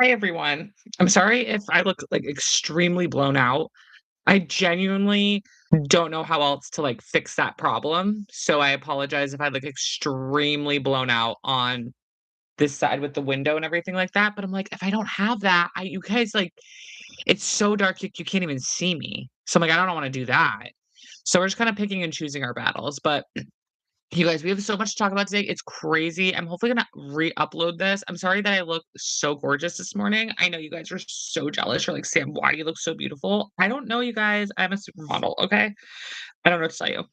Hi, everyone. I'm sorry if I look like extremely blown out. I genuinely don't know how else to like fix that problem. So I apologize if I look extremely blown out on this side with the window and everything like that. But I'm like, if I don't have that, you guys like it's so dark you can't even see me. So I'm like, I don't want to do that. So we're just kind of picking and choosing our battles. But you guys, we have so much to talk about today. It's crazy. I'm hopefully gonna re-upload this. I'm sorry that I look so gorgeous this morning. I know you guys are so jealous. You're like, Sam, why do you look so beautiful? I don't know, you guys. I'm a supermodel, okay? I don't know what to tell you.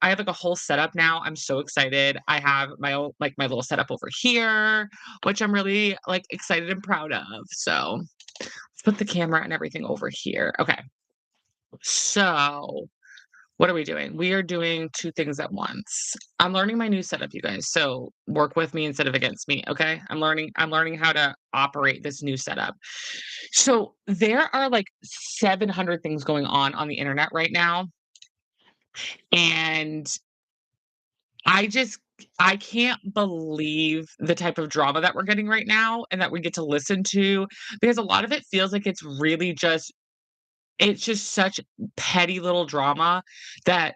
I have like a whole setup now. I'm so excited. I have my own like my little setup over here, which I'm really like excited and proud of. So let's put the camera and everything over here. Okay. So what are we doing? We are doing 2 things at once. I'm learning my new setup, you guys, so work with me instead of against me, okay? I'm learning how to operate this new setup. So, there are, like, 700 things going on the internet right now, and I just I can't believe the type of drama that we're getting right now and that we get to listen to, because a lot of it feels like it's just such petty little drama that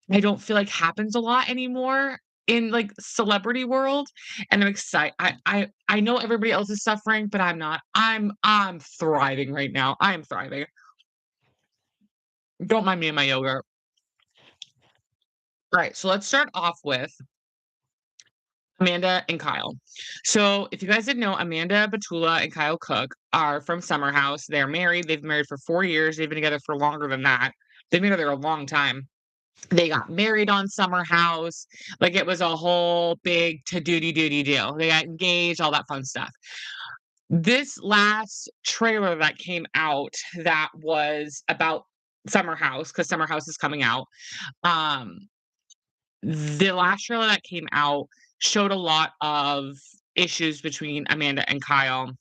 I don't feel like happens a lot anymore in, like, celebrity world, and I'm excited. I know everybody else is suffering, but I'm not. I'm thriving right now. I am thriving. Don't mind me and my yogurt. Alright, so let's start off with Amanda and Kyle. So, if you guys didn't know, Amanda Batula and Kyle Cooke are from Summer House. They're married. They've been married for 4 years. They've been together for longer than that. They've been together a long time. They got married on Summer House, like, it was a whole big to-do-de-do-de-do. They got engaged, all that fun stuff. This last trailer that came out that was about Summer House, because Summer House is coming out, um, the last trailer that came out showed a lot of issues between Amanda and Kyle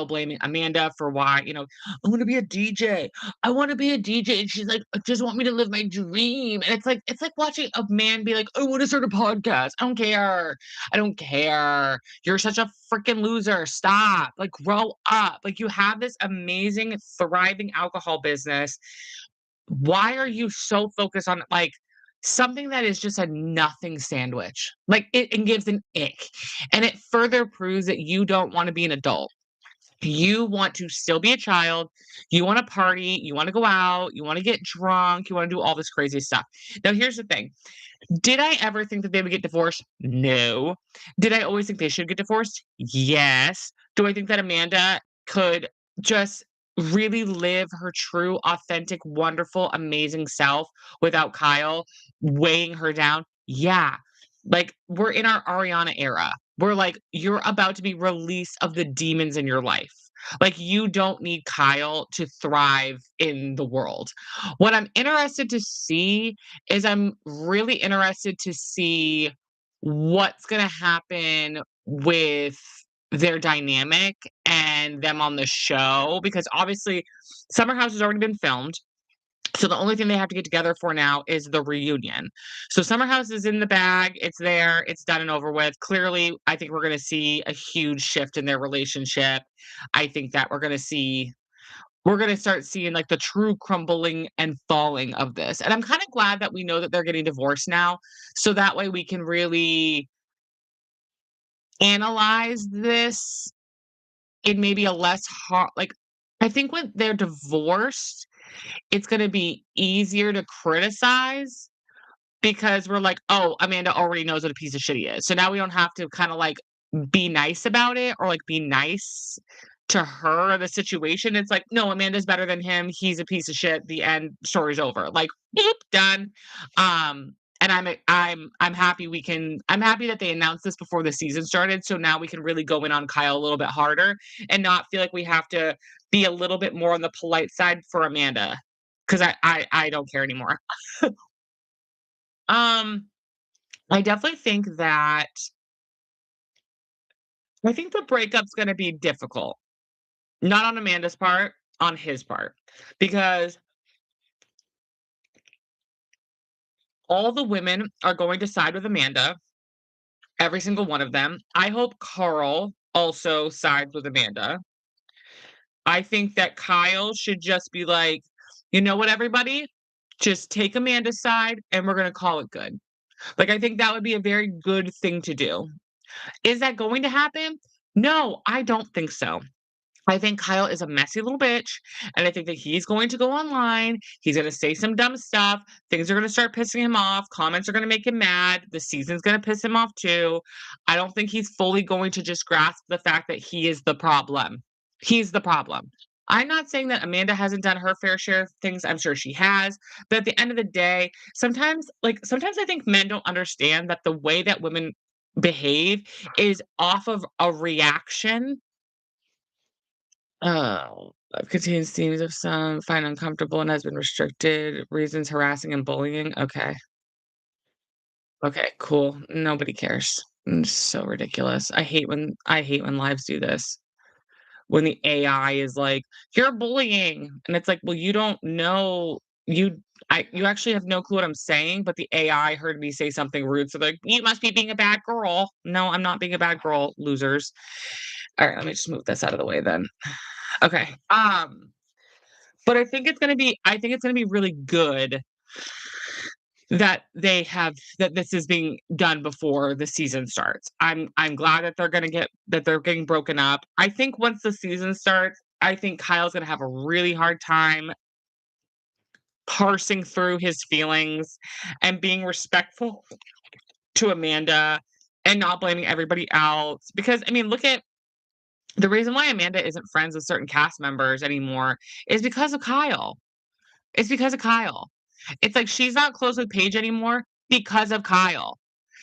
blaming Amanda for why, "I wanna be a DJ. I wanna be a DJ." And she's like, "I just want me to live my dream." And it's like watching a man be like, "I wanna start a podcast. I don't care. I don't care. You're such a freaking loser. Stop. Like, grow up. Like, you have this amazing, thriving alcohol business. Why are you so focused on, like, something that is just a nothing sandwich?" Like, it gives an ick, and it further proves that you don't wanna be an adult. You want to still be a child, you wanna party, you wanna go out, you wanna get drunk, you wanna do all this crazy stuff. Now, here's the thing, did I ever think that they would get divorced? No. Did I always think they should get divorced? Yes. Do I think that Amanda could just really live her true, authentic, wonderful, amazing self without Kyle weighing her down? Yeah. Like, we're in our Ariana era. We're like, you're about to be released of the demons in your life. Like, you don't need Kyle to thrive in the world. What I'm interested to see is I'm really interested to see what's gonna happen with their dynamic and them on the show, because obviously Summer House has already been filmed. So the only thing they have to get together for now is the reunion. So Summer House is in the bag, it's there, it's done and over with. Clearly, I think we're gonna see a huge shift in their relationship. I think that we're gonna start seeing, like, the true crumbling and falling of this, and I'm kinda glad that we know that they're getting divorced now, so that way we can really analyze this in maybe a less hard. Like, I think when they're divorced, it's gonna be easier to criticize because we're like, "Oh, Amanda already knows what a piece of shit he is." So now we don't have to kinda, like, be nice about it or, like, be nice to her or the situation. It's like, "No, Amanda's better than him. He's a piece of shit. The end. Story's over." Like, boop, done. And I'm happy that they announced this before the season started, so now we can really go in on Kyle a little bit harder and not feel like we have to be a little bit more on the polite side for Amanda, 'cause I don't care anymore. Um, I definitely think that I think the breakup's gonna be difficult. Not on Amanda's part, on his part. Because all the women are going to side with Amanda, every single one of them. I hope Carl also sides with Amanda. I think that Kyle should just be like, "You know what, everybody? Just take Amanda's side, and we're gonna call it good." Like, I think that would be a very good thing to do. Is that going to happen? No, I don't think so. I think Kyle is a messy little bitch, and I think that he's going to go online, he's gonna say some dumb stuff, things are gonna start pissing him off, comments are gonna make him mad, the season's gonna piss him off too. I don't think he's fully going to just grasp the fact that he is the problem. He's the problem. I'm not saying that Amanda hasn't done her fair share of things, I'm sure she has, but at the end of the day, sometimes I think men don't understand that the way that women behave is off of a reaction. Oh, contains themes of some find uncomfortable and has been restricted, reasons harassing and bullying. Okay. Okay, cool. Nobody cares. So ridiculous. I hate when lives do this. When the AI is like, "You're bullying." And it's like, "Well, you don't know you actually have no clue what I'm saying, but the AI heard me say something rude, so they're like, you must be being a bad girl." No, I'm not being a bad girl, losers. Alright, let me just move this out of the way then. Okay. But I think it's gonna be really good that this is being done before the season starts. I'm glad that they're getting broken up. I think once the season starts, I think Kyle's gonna have a really hard time parsing through his feelings and being respectful to Amanda and not blaming everybody else. Because I mean, look at the reason why Amanda isn't friends with certain cast members anymore is because of Kyle. It's because of Kyle. It's like she's not close with Paige anymore because of Kyle.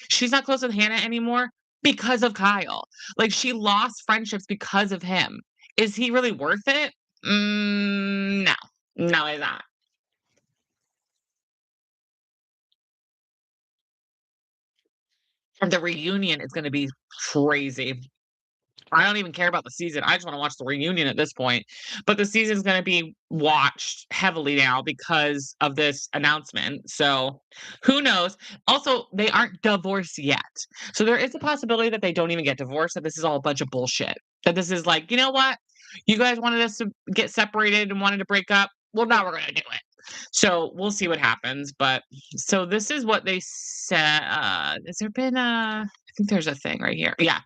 She's not close with Hannah anymore because of Kyle. Like, she lost friendships because of him. Is he really worth it? No. No, he's not. And the reunion is gonna be crazy. I don't even care about the season. I just wanna watch the reunion at this point. But the season's gonna be watched heavily now because of this announcement. So, who knows? Also, they aren't divorced yet. So there is a possibility that they don't even get divorced, that this is all a bunch of bullshit. That this is like, "You know what? You guys wanted us to get separated and wanted to break up. Well, now we're gonna do it." So, we'll see what happens, but so this is what they said, has there been a I think there's a thing right here. Yeah.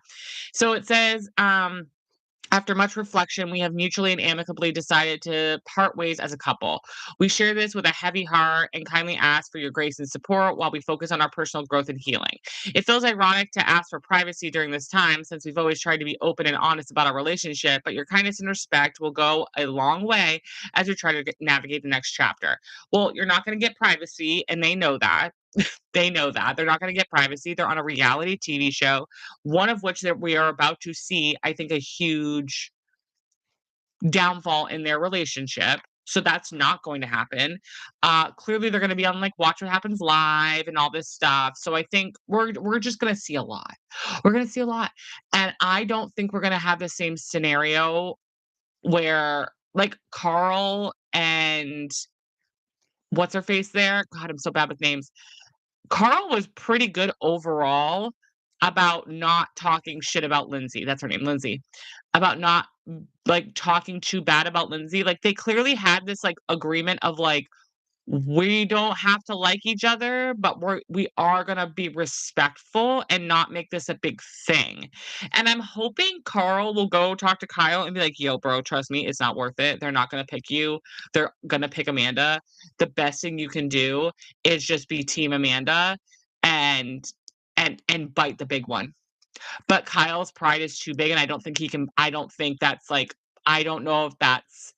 So it says, after much reflection, we have mutually and amicably decided to part ways as a couple. We share this with a heavy heart and kindly ask for your grace and support while we focus on our personal growth and healing. It feels ironic to ask for privacy during this time since we've always tried to be open and honest about our relationship, but your kindness and respect will go a long way as we try to navigate the next chapter. Well, you're not going to get privacy, and they know that. They know that. They're not gonna get privacy. They're on a reality TV show, one of which that we are about to see, I think, a huge downfall in their relationship. So that's not going to happen. Clearly, they're gonna be on, like, Watch What Happens Live and all this stuff. So I think we're just gonna see a lot. We're gonna see a lot. And I don't think we're gonna have the same scenario where, like, Carl and what's her face there? God, I'm so bad with names. Carl was pretty good overall about not talking shit about Lindsay. That's her name, Lindsay. About not, like, talking too bad about Lindsay. Like, they clearly had this, like, agreement of, like, we don't have to like each other, but we are gonna be respectful and not make this a big thing. And I'm hoping Carl will go talk to Kyle and be like, "Yo, bro, trust me, it's not worth it. They're not gonna pick you. They're gonna pick Amanda. The best thing you can do is just be team Amanda and and bite the big one." But Kyle's pride is too big, and I don't think that's like I don't know if that's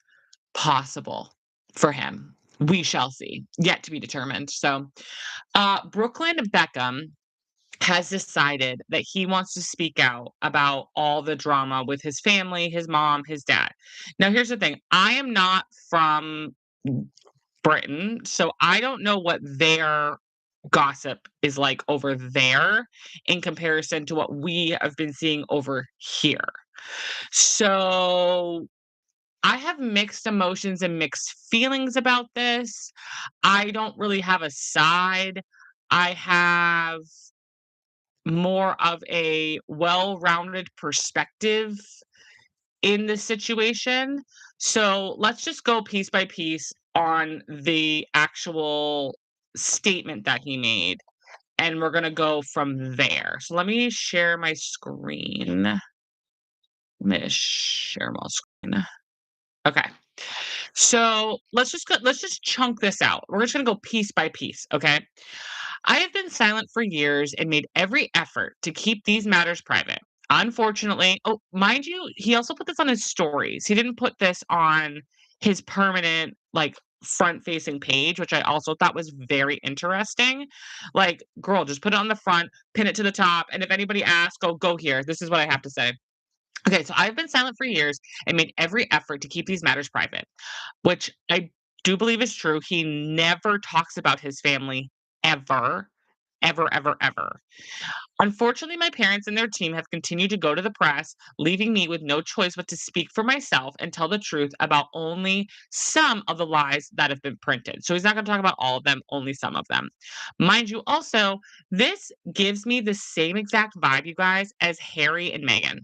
possible for him. We shall see. Yet to be determined. So, Brooklyn Beckham has decided that he wants to speak out about all the drama with his family, his mom, his dad. Now, here's the thing. I am not from Britain, so I don't know what their gossip is like over there in comparison to what we have been seeing over here. So I have mixed emotions and mixed feelings about this. I don't really have a side. I have more of a well-rounded perspective in the situation. So let's just go piece by piece on the actual statement that he made, and we're gonna go from there. So let me share my screen. Let me share my screen. Okay. So let's just chunk this out. We're just gonna go piece by piece, okay? I have been silent for years and made every effort to keep these matters private. Unfortunately, oh, mind you, he also put this on his stories. He didn't put this on his permanent, like, front facing page, which I also thought was very interesting. Like, girl, just put it on the front, pin it to the top, and if anybody asks, go here. This is what I have to say. Okay, so I've been silent for years and made every effort to keep these matters private, which I do believe is true. He never talks about his family ever, ever, ever, ever. Unfortunately, my parents and their team have continued to go to the press, leaving me with no choice but to speak for myself and tell the truth about only some of the lies that have been printed. So he's not going to talk about all of them, only some of them. Mind you, also, this gives me the same exact vibe, you guys, as Harry and Meghan.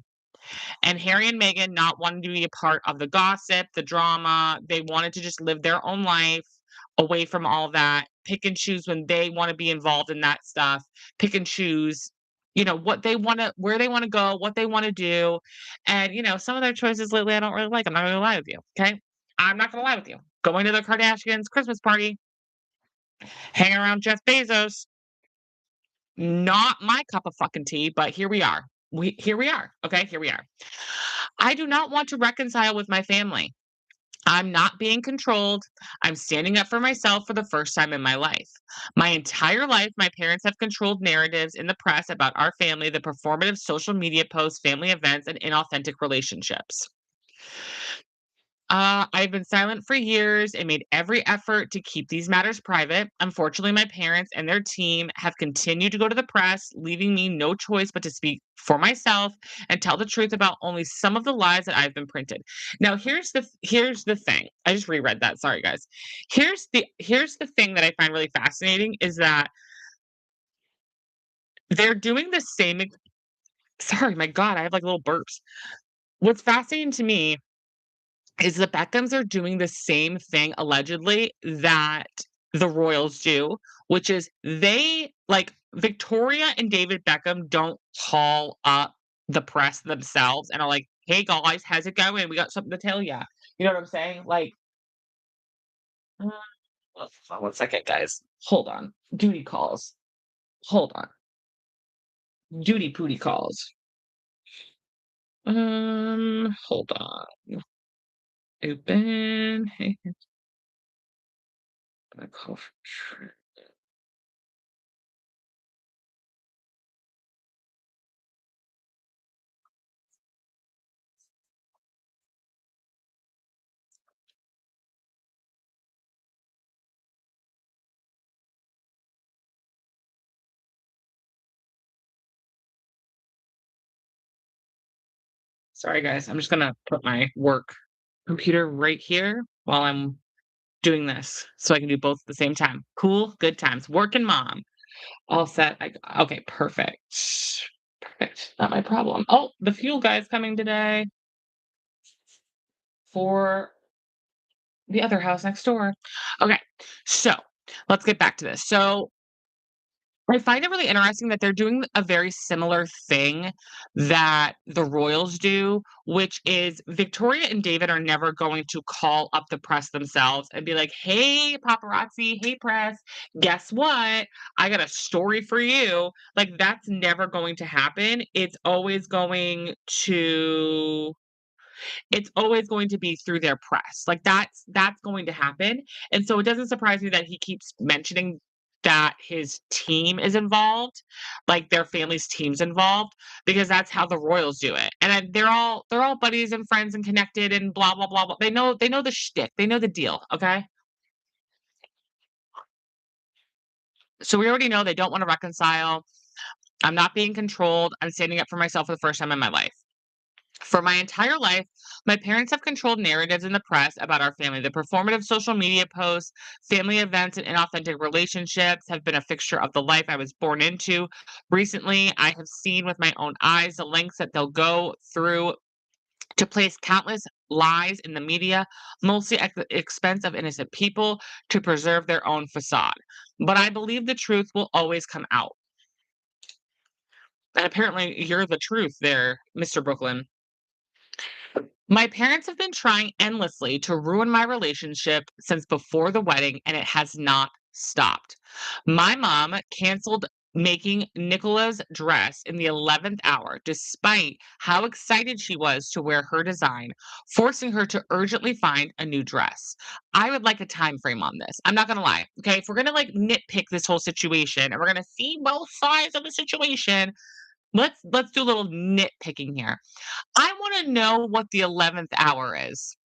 And Harry and Meghan not wanting to be a part of the gossip, the drama. They wanted to just live their own life away from all that, pick and choose when they want to be involved in that stuff, pick and choose, what they want to, where they want to go, what they want to do. And, some of their choices lately I don't really like. I'm not going to lie with you. Okay. I'm not going to lie with you. Going to the Kardashians' Christmas party, hanging around Jeff Bezos, not my cup of fucking tea, but here we are. Here we are. Okay. Here we are. I do not want to reconcile with my family. I'm not being controlled. I'm standing up for myself for the first time in my life. My entire life, my parents have controlled narratives in the press about our family, the performative social media posts, family events, and inauthentic relationships. I've been silent for years and made every effort to keep these matters private. Unfortunately, my parents and their team have continued to go to the press, leaving me no choice but to speak for myself and tell the truth about only some of the lies that I've been printed. Now, here's the thing. I just reread that. Sorry, guys. Here's the thing that I find really fascinating is that they're doing the same. Sorry, my God, I have like little burps. What's fascinating to me is the Beckhams are doing the same thing allegedly that the Royals do, which is they like Victoria and David Beckham don't call up the press themselves and are like, "Hey guys, how's it going? We got something to tell ya." You know what I'm saying? Like, uh, hold on 1 second, guys. Hold on. Duty calls. Hold on. Duty pooty calls. Hold on. Open. Hey, gonna call Sorry, guys. I'm just gonna put my work computer right here while I'm doing this so I can do both at the same time. Cool, good times. Working mom. All set. Okay, perfect. Perfect. Not my problem. Oh, the fuel guy's coming today for the other house next door. Okay, so let's get back to this. So I find it really interesting that they're doing a very similar thing that the royals do, which is Victoria and David are never going to call up the press themselves and be like, "Hey, paparazzi, hey, press, guess what? I got a story for you." Like, that's never going to happen. It's always going to be through their press. Like that's going to happen. And so it doesn't surprise me that he keeps mentioning that his team is involved, like their family's team's involved, because that's how the royals do it. And they're all buddies and friends and connected and blah blah blah blah. They know the shtick. They know the deal. Okay. So we already know they don't want to reconcile. I'm not being controlled. I'm standing up for myself for the first time in my life. For my entire life, my parents have controlled narratives in the press about our family. The performative social media posts, family events, and inauthentic relationships have been a fixture of the life I was born into. Recently, I have seen with my own eyes the lengths that they'll go through to place countless lies in the media, mostly at the expense of innocent people, to preserve their own facade. But I believe the truth will always come out. And apparently, you're the truth there, Mr. Brooklyn. My parents have been trying endlessly to ruin my relationship since before the wedding, and it has not stopped. My mom canceled making Nicola's dress in the 11th hour, despite how excited she was to wear her design, forcing her to urgently find a new dress. I would like a time frame on this. I'm not gonna lie. Okay. If we're gonna like nitpick this whole situation and we're gonna see both sides of the situation, let's do a little nitpicking here. I wanna know what the 11th hour is.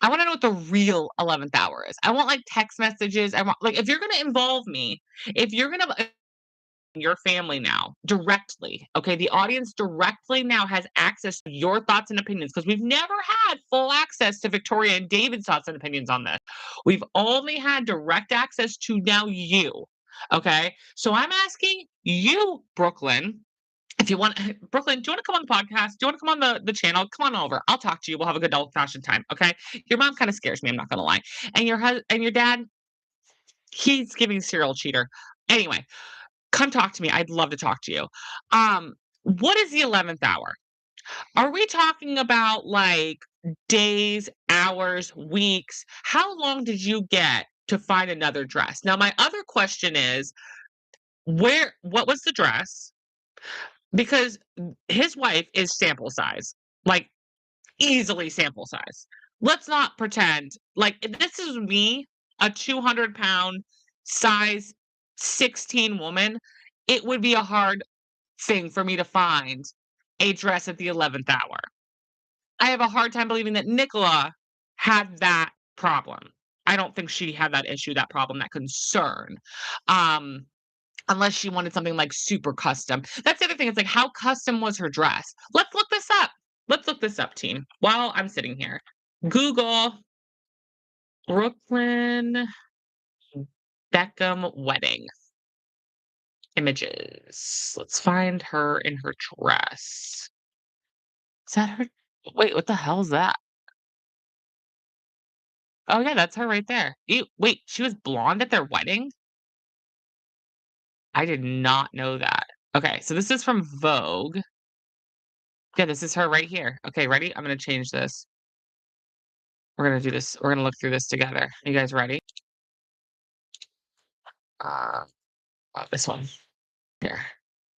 I wanna know what the real 11th hour is. I want, like, text messages. I want like, if you're gonna involve me, if you're gonna your family now directly, okay? The audience directly now has access to your thoughts and opinions because 'cause we've never had full access to Victoria and David's thoughts and opinions on this. We've only had direct access to now you, okay? So I'm asking you, Brooklyn, if you want Brooklyn, do you wanna come on the podcast? Do you wanna come on the channel? Come on over. I'll talk to you. We'll have a good old-fashioned time, okay? Your mom kinda scares me, I'm not gonna lie. And your dad, he's giving serial cheater. Anyway, come talk to me. I'd love to talk to you. What is the 11th hour? Are we talking about, like, days, hours, weeks? How long did you get to find another dress? Now, my other question is, what was the dress? Because his wife is sample size, like, easily sample size. Let's not pretend like, if this is me, a 200-pound, size 16 woman, it would be a hard thing for me to find a dress at the 11th hour. I have a hard time believing that Nicola had that problem. I don't think she had that issue, that problem, that concern. Um, Unless she wanted something, like, super custom. That's the other thing, it's like, how custom was her dress? Let's look this up. Let's look this up, team, while I'm sitting here. Google Brooklyn Beckham wedding images. Let's find her in her dress. Is that her? Wait, what the hell is that? Oh, yeah, that's her right there. Ew, wait, she was blonde at their wedding? I did not know that. Okay, so this is from Vogue. Yeah, this is her right here. Okay, ready? I'm gonna change this. We're gonna do this. We're gonna look through this together. You guys ready? Uh, this one here.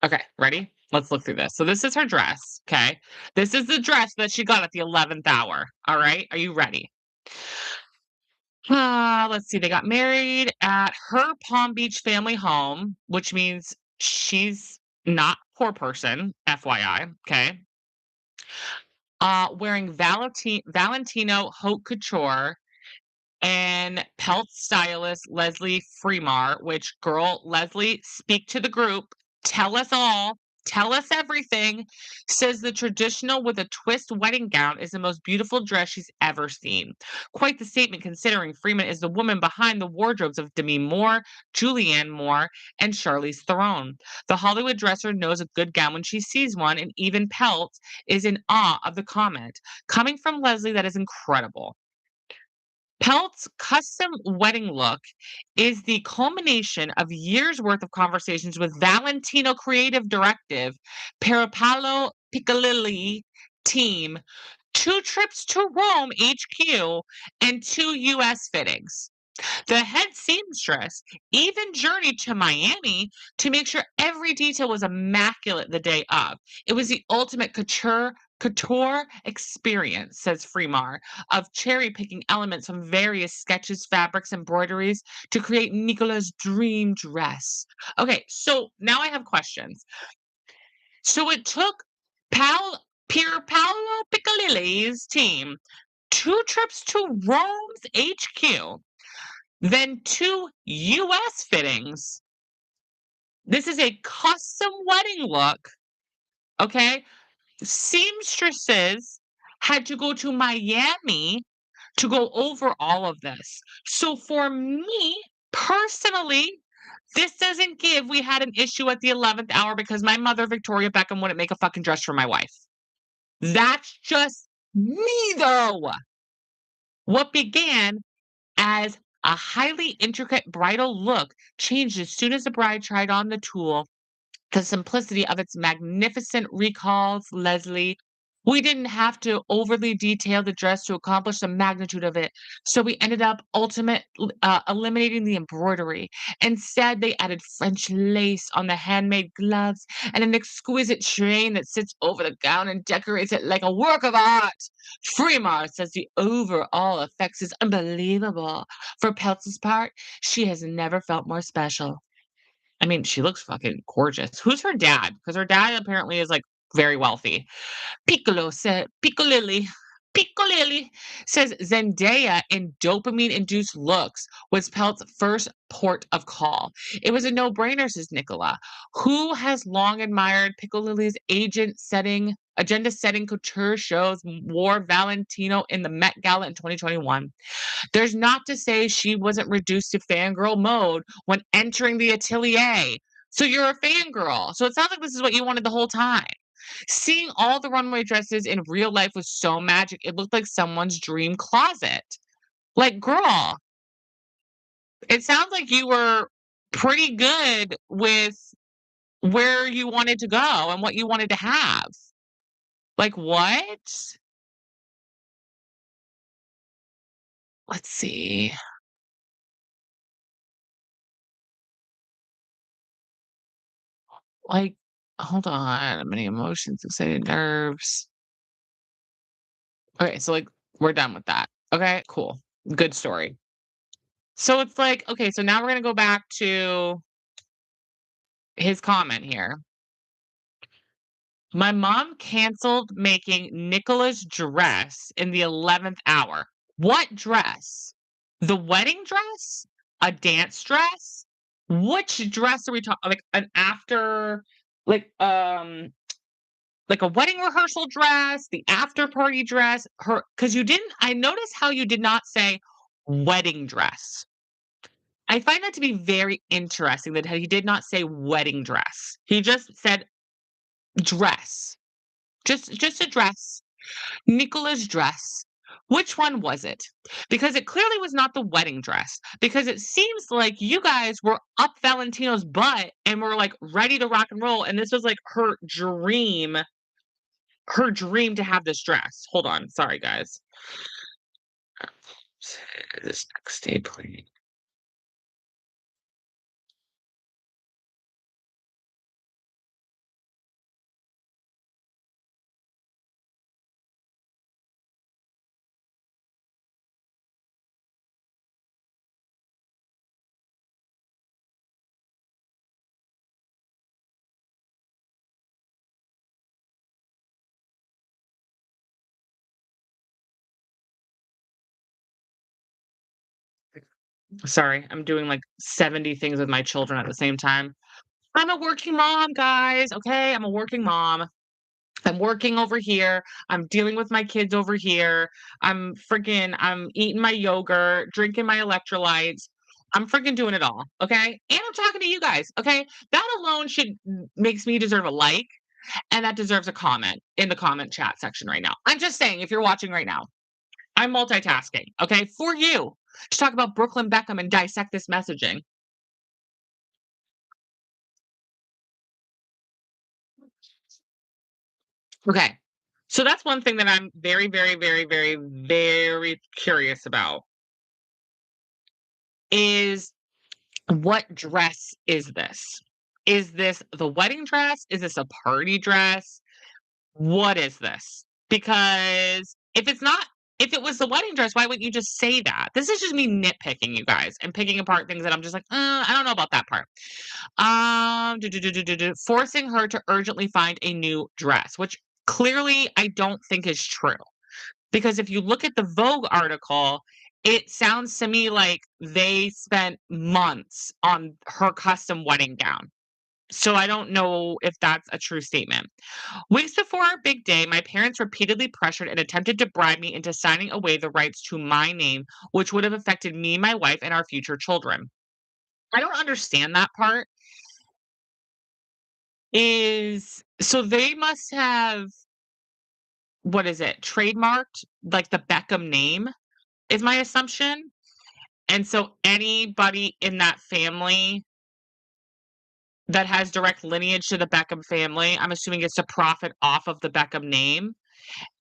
Okay, ready? Let's look through this. So this is her dress. Okay, this is the dress that she got at the 11th hour. All right, are you ready? Let's see. They got married at her Palm Beach family home, which means she's not a poor person. FYI. Okay. Wearing Valentino haute couture and pelt stylist Leslie Fremar, which girl, Leslie, speak to the group. Tell us all. Tell us everything. Says the traditional with a twist wedding gown is the most beautiful dress she's ever seen. Quite the statement considering Freeman is the woman behind the wardrobes of Demi Moore, Julianne Moore, and Charlize Theron. The Hollywood dresser knows a good gown when she sees one, and even Pelt is in awe of the comment. Coming from Leslie, that is incredible. Pelt's custom wedding look is the culmination of years worth of conversations with Valentino creative directive Parapalo Piccolilli team, two trips to Rome HQ, and two US fittings. The head seamstress even journeyed to Miami to make sure every detail was immaculate the day of. It was the ultimate couture experience, says Fremar, of cherry picking elements from various sketches, fabrics, embroideries to create Nicola's dream dress. Okay, so now I have questions. So it took Pier Paolo Piccolilli's team two trips to Rome's HQ, then two US fittings. This is a custom wedding look, okay? seamstresses had to go to Miami to go over all of this. So for me, personally, this doesn't give we had an issue at the 11th hour because my mother, Victoria Beckham, wouldn't make a fucking dress for my wife. That's just me, though. What began as a highly intricate bridal look changed as soon as the bride tried on the tulle. The simplicity of its magnificent recalls, Leslie. We didn't have to overly detail the dress to accomplish the magnitude of it, so we ended up eliminating the embroidery. Instead, they added French lace on the handmade gloves and an exquisite train that sits over the gown and decorates it like a work of art. Fremar says the overall effects is unbelievable. For Peltz's part, she has never felt more special. I mean, she looks fucking gorgeous. Who's her dad? Because her dad apparently is, like, very wealthy. Piccolilli says Zendaya in dopamine-induced looks was Pelt's first port of call. It was a no-brainer, says Nicola, who has long admired Piccolilli's agenda-setting couture shows, wore Valentino in the Met Gala in 2021. There's not to say she wasn't reduced to fangirl mode when entering the atelier. So you're a fangirl. So it sounds like this is what you wanted the whole time. Seeing all the runway dresses in real life was so magic. It looked like someone's dream closet. Like, girl, it sounds like you were pretty good with where you wanted to go and what you wanted to have. Like, what? Let's see. Like, hold on. Many emotions, excited nerves. Okay, so, like, we're done with that. Okay, cool. Good story. So it's like, okay, so now we're gonna go back to his comment here. My mom canceled making Nicola's dress in the 11th hour. What dress? The wedding dress? A dance dress? Which dress are we talking? Like an after, like like a wedding rehearsal dress, the after party dress, her because you didn't I noticed how you did not say wedding dress. I find that to be very interesting that he did not say wedding dress. He just said dress. Just a dress. Nicola's dress. Which one was it? Because it clearly was not the wedding dress. Because it seems like you guys were up Valentino's butt and were like ready to rock and roll. And this was like her dream to have this dress. Hold on. Sorry, guys. This next day, please. Sorry, I'm doing like 70 things with my children at the same time. I'm a working mom, guys. Okay. I'm a working mom. I'm working over here. I'm dealing with my kids over here. I'm eating my yogurt, drinking my electrolytes. I'm freaking doing it all. Okay. And I'm talking to you guys. Okay. That alone makes me deserve a like and that deserves a comment in the comment chat section right now. I'm just saying, if you're watching right now, I'm multitasking. Okay. For you to talk about Brooklyn Beckham and dissect this messaging. Okay. So that's one thing that I'm very, very, very, very, very curious about is what dress is this? Is this the wedding dress? Is this a party dress? What is this? Because if it was the wedding dress, why wouldn't you just say that? This is just me nitpicking, you guys, and picking apart things that I'm just like, I don't know about that part. Forcing her to urgently find a new dress, which clearly I don't think is true. Because if you look at the Vogue article, it sounds to me like they spent months on her custom wedding gown. So I don't know if that's a true statement. Weeks before our big day, my parents repeatedly pressured and attempted to bribe me into signing away the rights to my name, which would have affected me, my wife, and our future children. I don't understand that part. Is so they must have, what is it, trademarked like the Beckham name, is my assumption. And so anybody in that family that has direct lineage to the Beckham family, I'm assuming gets to profit off of the Beckham name.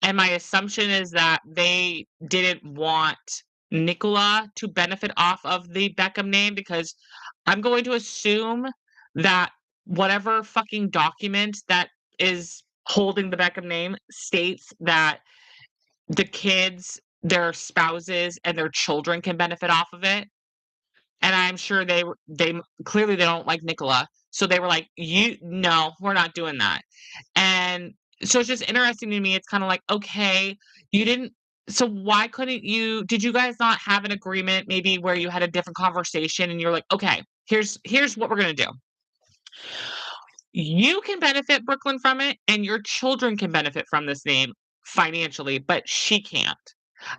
And my assumption is that they didn't want Nicola to benefit off of the Beckham name because I'm going to assume that whatever fucking document that is holding the Beckham name states that the kids, their spouses, and their children can benefit off of it. And I'm sure clearly they don't like Nicola. So they were like, "You no, we're not doing that." And so it's just interesting to me. It's kind of like, okay, you didn't. So why couldn't you? Did you guys not have an agreement, maybe where you had a different conversation, and you're like, okay, here's what we're gonna do. You can benefit Brooklyn from it, and your children can benefit from this name financially, but she can't.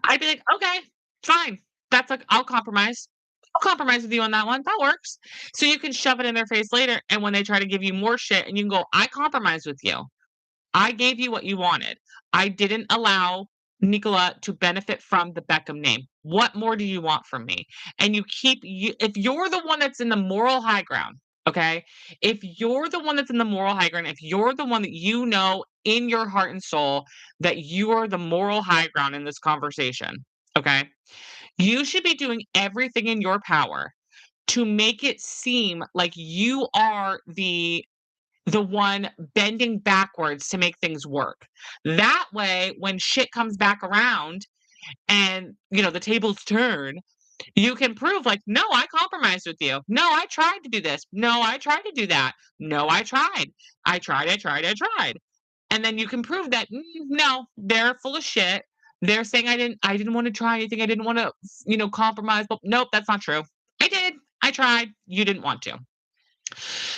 I'd be like, okay, fine. That's like I'll compromise. I'll compromise with you on that one. That works. So you can shove it in their face later, and when they try to give you more shit, and you can go, I compromise with you. I gave you what you wanted. I didn't allow Nicola to benefit from the Beckham name. What more do you want from me? And if you're the one that's in the moral high ground, okay? If you're the one that's in the moral high ground, if you're the one that you know in your heart and soul that you are the moral high ground in this conversation, okay? You should be doing everything in your power to make it seem like you are the one bending backwards to make things work. That way, when shit comes back around and, the tables turn, you can prove like, "No, I compromised with you. No, I tried to do this. No, I tried to do that. No, I tried. I tried." And then you can prove that, no, they're full of shit. They're saying I didn't wanna try anything. I didn't wanna, compromise, but nope, that's not true. I did. I tried. You didn't want to.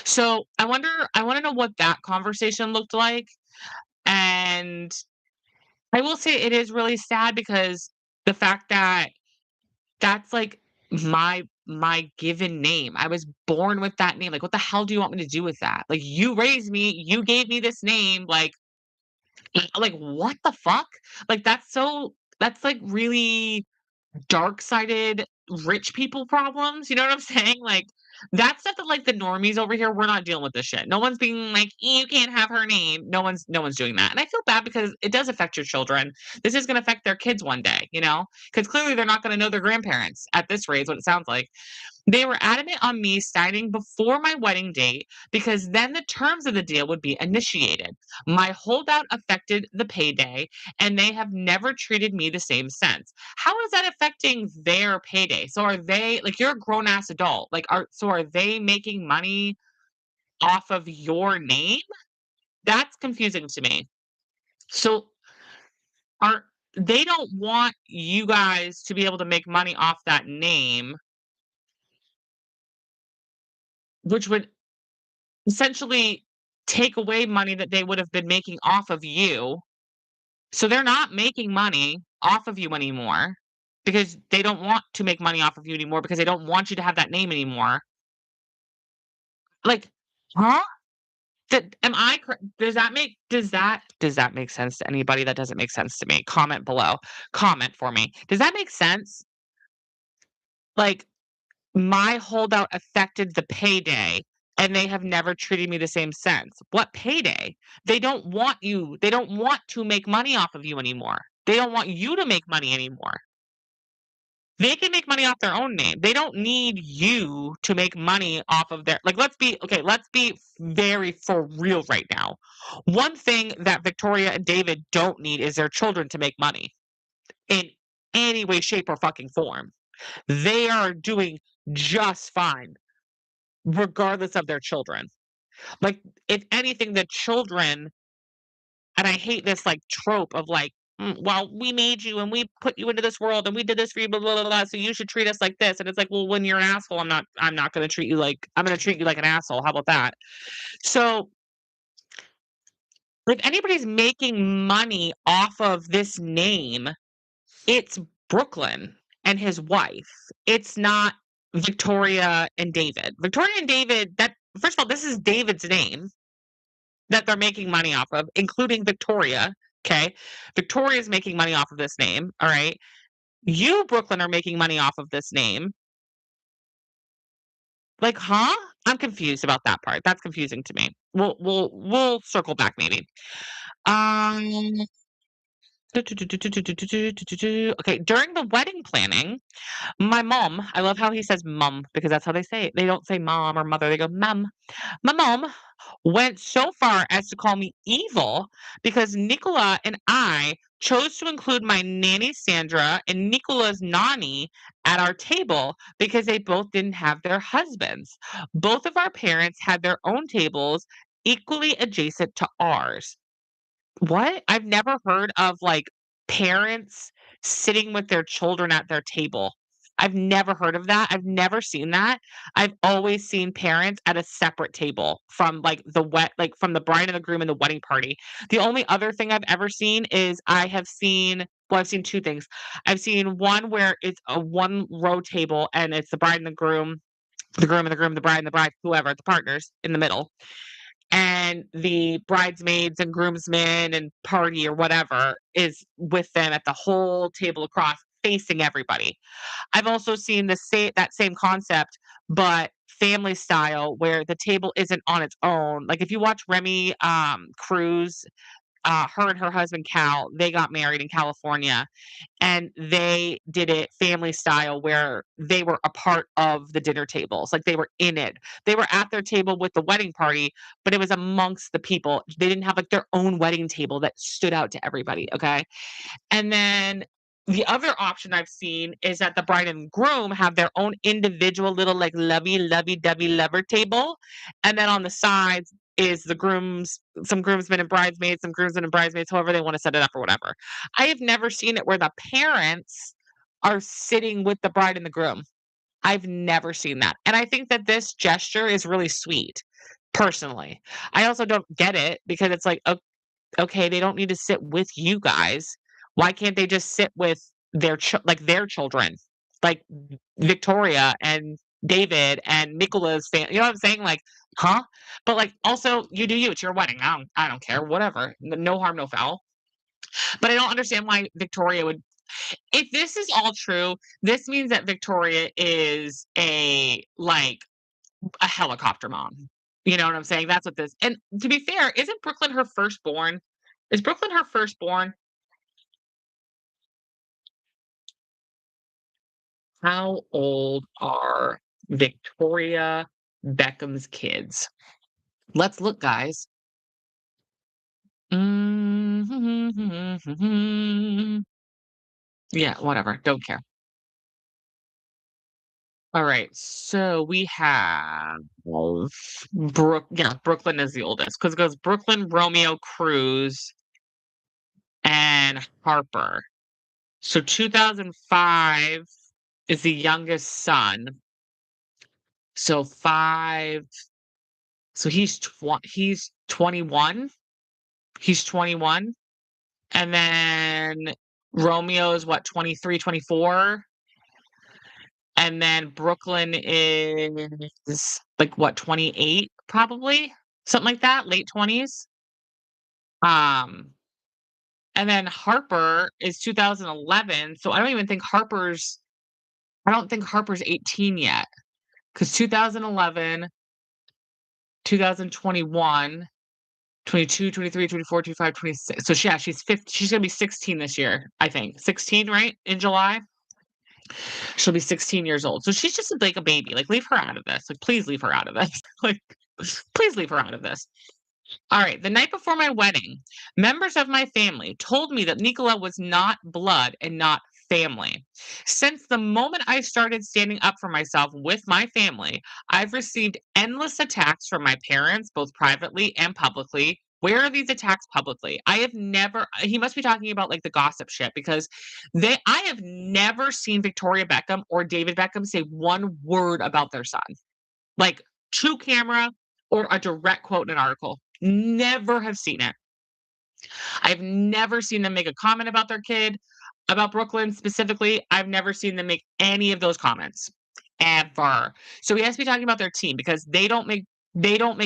So I wanna know what that conversation looked like, and I will say it is really sad because the fact that that's, like, my given name. I was born with that name, like, what the hell do you want me to do with that? Like, you raised me, you gave me this name, like, what the fuck? Like, that's, like, really dark-sided rich people problems, you know what I'm saying? Like, that's stuff that, like, the normies over here, we're not dealing with this shit. No one's being like, "You can't have her name." No one's doing that, and I feel bad because it does affect your children. This is gonna affect their kids one day, because clearly they're not gonna know their grandparents at this rate is what it sounds like. They were adamant on me signing before my wedding date because then the terms of the deal would be initiated. My holdout affected the payday, and they have never treated me the same since. How is that affecting their payday? So are they like you're a grown ass adult? Are they making money off of your name? That's confusing to me. So are they don't want you guys to be able to make money off that name, which would essentially take away money that they would have been making off of you. So they're not making money off of you anymore because they don't want to make money off of you anymore because they don't want you to have that name anymore. Like, huh? Am I does that make sense to anybody? That doesn't make sense to me. Comment below. Comment for me. Does that make sense? Like, my holdout affected the payday, and they have never treated me the same since. What payday? They don't want to make money off of you anymore. They don't want you to make money anymore. They can make money off their own name. They don't need you to make money off of their like, let's be very for real right now. One thing that Victoria and David don't need is their children to make money in any way, shape, or fucking form. They are doing just fine regardless of their children. Like, if anything, the children, and I hate this like trope of like, well, we made you and we put you into this world and we did this for you, blah, blah, blah, blah, so you should treat us like this. And it's like, well, when you're an asshole, I'm not going to treat you like, I'm going to treat you like an asshole. How about that? So if anybody's making money off of this name, it's Brooklyn and his wife. It's not Victoria and David. Victoria and David, that first of all, this is David's name that they're making money off of, including Victoria. Okay. Victoria's making money off of this name. All right. You, Brooklyn, are making money off of this name. Like, huh? I'm confused about that part. That's confusing to me. We'll circle back maybe. Um okay, during the wedding planning, my mom, I love how he says mum because that's how they say it. They don't say mom or mother, they go mum. My mom went so far as to call me evil because Nicola and I chose to include my nanny Sandra and Nicola's nanny at our table because they both didn't have their husbands. Both of our parents had their own tables equally adjacent to ours. What? I've never heard of, like, parents sitting with their children at their table. I've never heard of that. I've never seen that. I've always seen parents at a separate table from, from the bride and the groom and the wedding party. The only other thing I've ever seen is I've seen 2 things. I've seen one where it's a one-row table, and it's the bride and the groom and the groom, the bride and the bride, whoever, the partners in the middle, and the bridesmaids and groomsmen and party or whatever is with them at the whole table across facing everybody. I've also seen that same concept, but family style where the table isn't on its own. Like if you watch Remy Cruz, her and her husband Cal, they got married in California and they did it family style where they were a part of the dinner tables, like they were in it. They were at their table with the wedding party, but it was amongst the people. They didn't have like their own wedding table that stood out to everybody. Okay. And then the other option I've seen is that the bride and groom have their own individual little like lovey-dovey lover table. And then on the sides is some groomsmen and bridesmaids, some groomsmen and bridesmaids, however they want to set it up or whatever. I have never seen it where the parents are sitting with the bride and the groom. I've never seen that. And I think that this gesture is really sweet, personally. I also don't get it because it's like, okay, they don't need to sit with you guys. Why can't they just sit with their children, like Victoria and David and Nicola's family? You know what I'm saying? Like, huh? But like, also, you do you. It's your wedding. I don't care. Whatever. No harm, no foul. But I don't understand why Victoria would. If this is all true, this means that Victoria is a helicopter mom. You know what I'm saying? That's what this. And to be fair, isn't Brooklyn her firstborn? Is Brooklyn her firstborn? How old are Victoria Beckham's kids? Let's look, guys. Yeah, whatever. Don't care. All right. So we have Brooklyn is the oldest because it goes Brooklyn, Romeo, Cruz, and Harper. So 2005 is the youngest son. So 5 so he's 21. He's 21. And then Romeo is what, 23, 24? And then Brooklyn is like what, 28 probably? Something like that, late 20s. Um and then Harper is 2011. So I don't think Harper's 18 yet. Cuz 2011, 2021, 22, 23, 24, 25, 26. So yeah, she's gonna be 16 this year, I think. 16, right? In July? She'll be 16 years old. So she's just like a baby. Like, leave her out of this. Like, please leave her out of this. Like, please leave her out of this. All right. The night before my wedding, members of my family told me that Nicola was not blood and not family. Since the moment I started standing up for myself with my family, I've received endless attacks from my parents, both privately and publicly. Where are these attacks publicly? I have never he must be talking about, like, the gossip shit because I have never seen Victoria Beckham or David Beckham say one word about their son. Like, to camera or a direct quote in an article. Never have seen it. I've never seen them make a comment about their kid, about Brooklyn specifically. I've never seen them make any of those comments, ever. So he has to be talking about their team because they don't make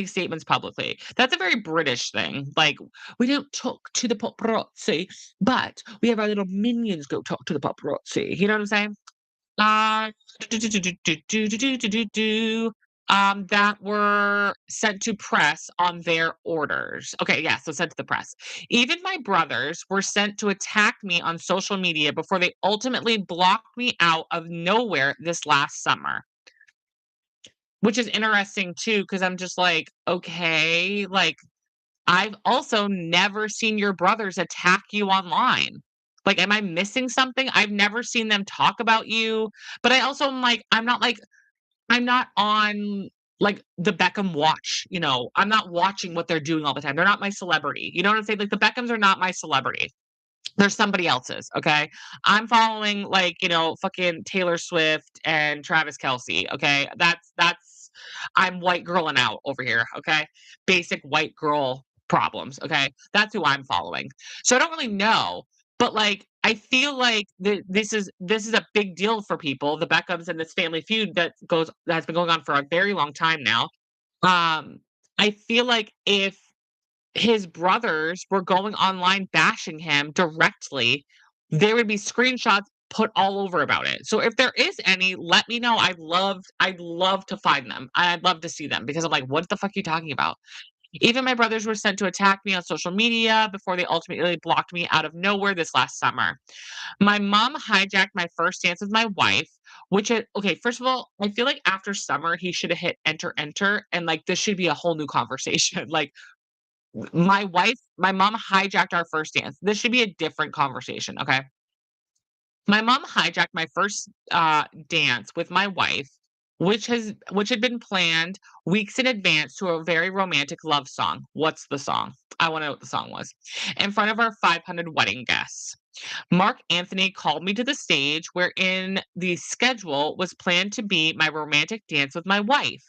statements publicly. That's a very British thing. Like, we don't talk to the paparazzi, but we have our little minions go talk to the paparazzi. You know what I'm saying? Uh, that were sent to press on their orders. Okay, yeah, so sent to the press. Even my brothers were sent to attack me on social media before they ultimately blocked me out of nowhere this last summer. Which is interesting too, because I'm just like, okay, like I've also never seen your brothers attack you online. Like, am I missing something? I've never seen them talk about you. But I also am like, I'm not on like the Beckham watch, I'm not watching what they're doing all the time. They're not my celebrity. You know what I'm saying? Like the Beckhams are not my celebrity. They're somebody else's, okay? I'm following like, fucking Taylor Swift and Travis Kelce, okay? That's I'm white girling out over here, okay? Basic white girl problems, okay? That's who I'm following. So I don't really know, but like I feel like this is a big deal for people, the Beckhams and this family feud that's been going on for a very long time now. I feel like if his brothers were going online bashing him directly, there would be screenshots put all over about it. So if there is any, let me know. I'd love to find them. I'd love to see them because I'm like, what the fuck are you talking about? Even my brothers were sent to attack me on social media before they ultimately blocked me out of nowhere this last summer. My mom hijacked my first dance with my wife, okay, first of all, I feel like after summer he should have hit enter enter and like this should be a whole new conversation. Like my mom hijacked our first dance. This should be a different conversation, okay? My mom hijacked my first, dance with my wife, which had been planned weeks in advance to a very romantic love song. What's the song? I wanna know what the song was. In front of our 500 wedding guests. Mark Anthony called me to the stage wherein the schedule was planned to be my romantic dance with my wife,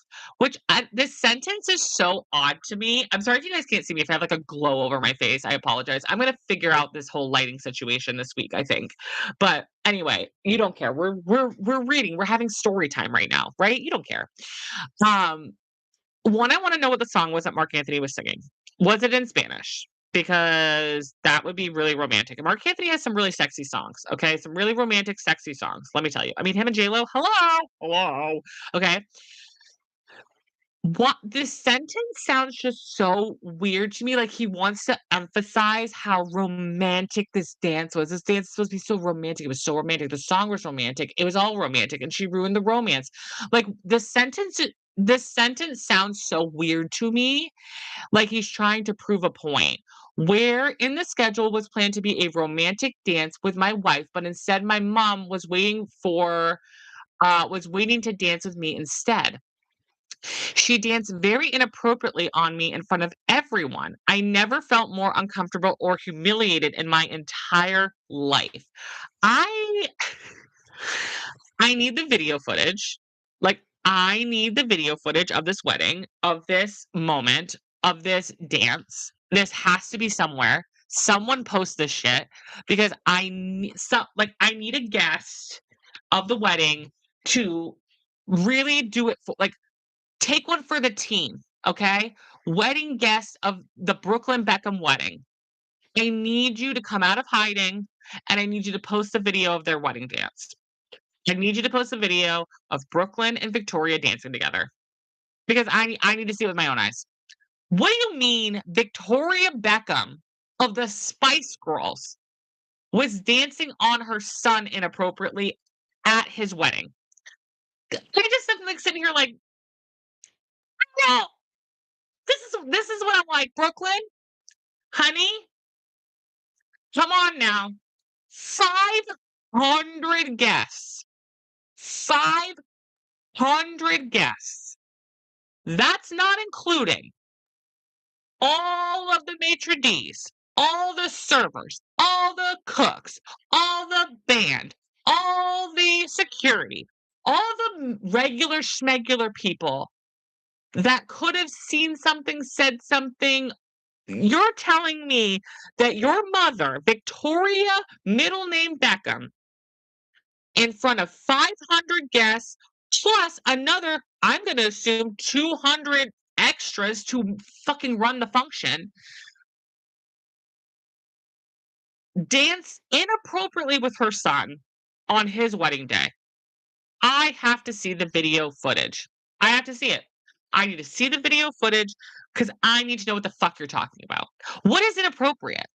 this sentence is so odd to me. I'm sorry if you guys can't see me. If I have like a glow over my face, I apologize. I'm going to figure out this whole lighting situation this week, I think. But anyway, you don't care. We're reading. We're having story time right now, right? You don't care. Um, One, I wanna know what the song was that Mark Anthony was singing. Was it in Spanish? Because that would be really romantic, and Mark Anthony has some really sexy songs, okay? Some really romantic, sexy songs, let me tell you. I mean, him and J.Lo, hello, hello, okay? What this sentence sounds just so weird to me, like he wants to emphasize how romantic this dance was. This dance is supposed to be so romantic, it was so romantic, the song was romantic, it was all romantic, and she ruined the romance. Like, this sentence sounds so weird to me, like he's trying to prove a point. Where in the schedule was planned to be a romantic dance with my wife, but instead my mom was waiting to dance with me instead. She danced very inappropriately on me in front of everyone. I never felt more uncomfortable or humiliated in my entire life. I I need the video footage. Like, I need the video footage of this wedding, of this moment, of this dance. This has to be somewhere. Someone post this shit because I need a guest of the wedding to really do it for like take one for the team, okay? Wedding guests of the Brooklyn Beckham wedding. I need you to come out of hiding and I need you to post a video of their wedding dance. I need you to post a video of Brooklyn and Victoria dancing together because I need to see it with my own eyes. What do you mean Victoria Beckham of the Spice Girls was dancing on her son inappropriately at his wedding? I just like sitting here like, well, this is what I'm like, Brooklyn, honey, come on now. 500 guests. 500 guests. That's not including all of the maitre d's, all the servers, all the cooks, all the band, all the security, all the regular schmegular people that could have seen something, said something. You're telling me that your mother, Victoria, middle name Beckham, in front of 500 guests, plus another, I'm going to assume 200 extras to fucking run the function, dance inappropriately with her son on his wedding day. I have to see the video footage. I have to see it. I need to see the video footage because I need to know what the fuck you're talking about. What is inappropriate?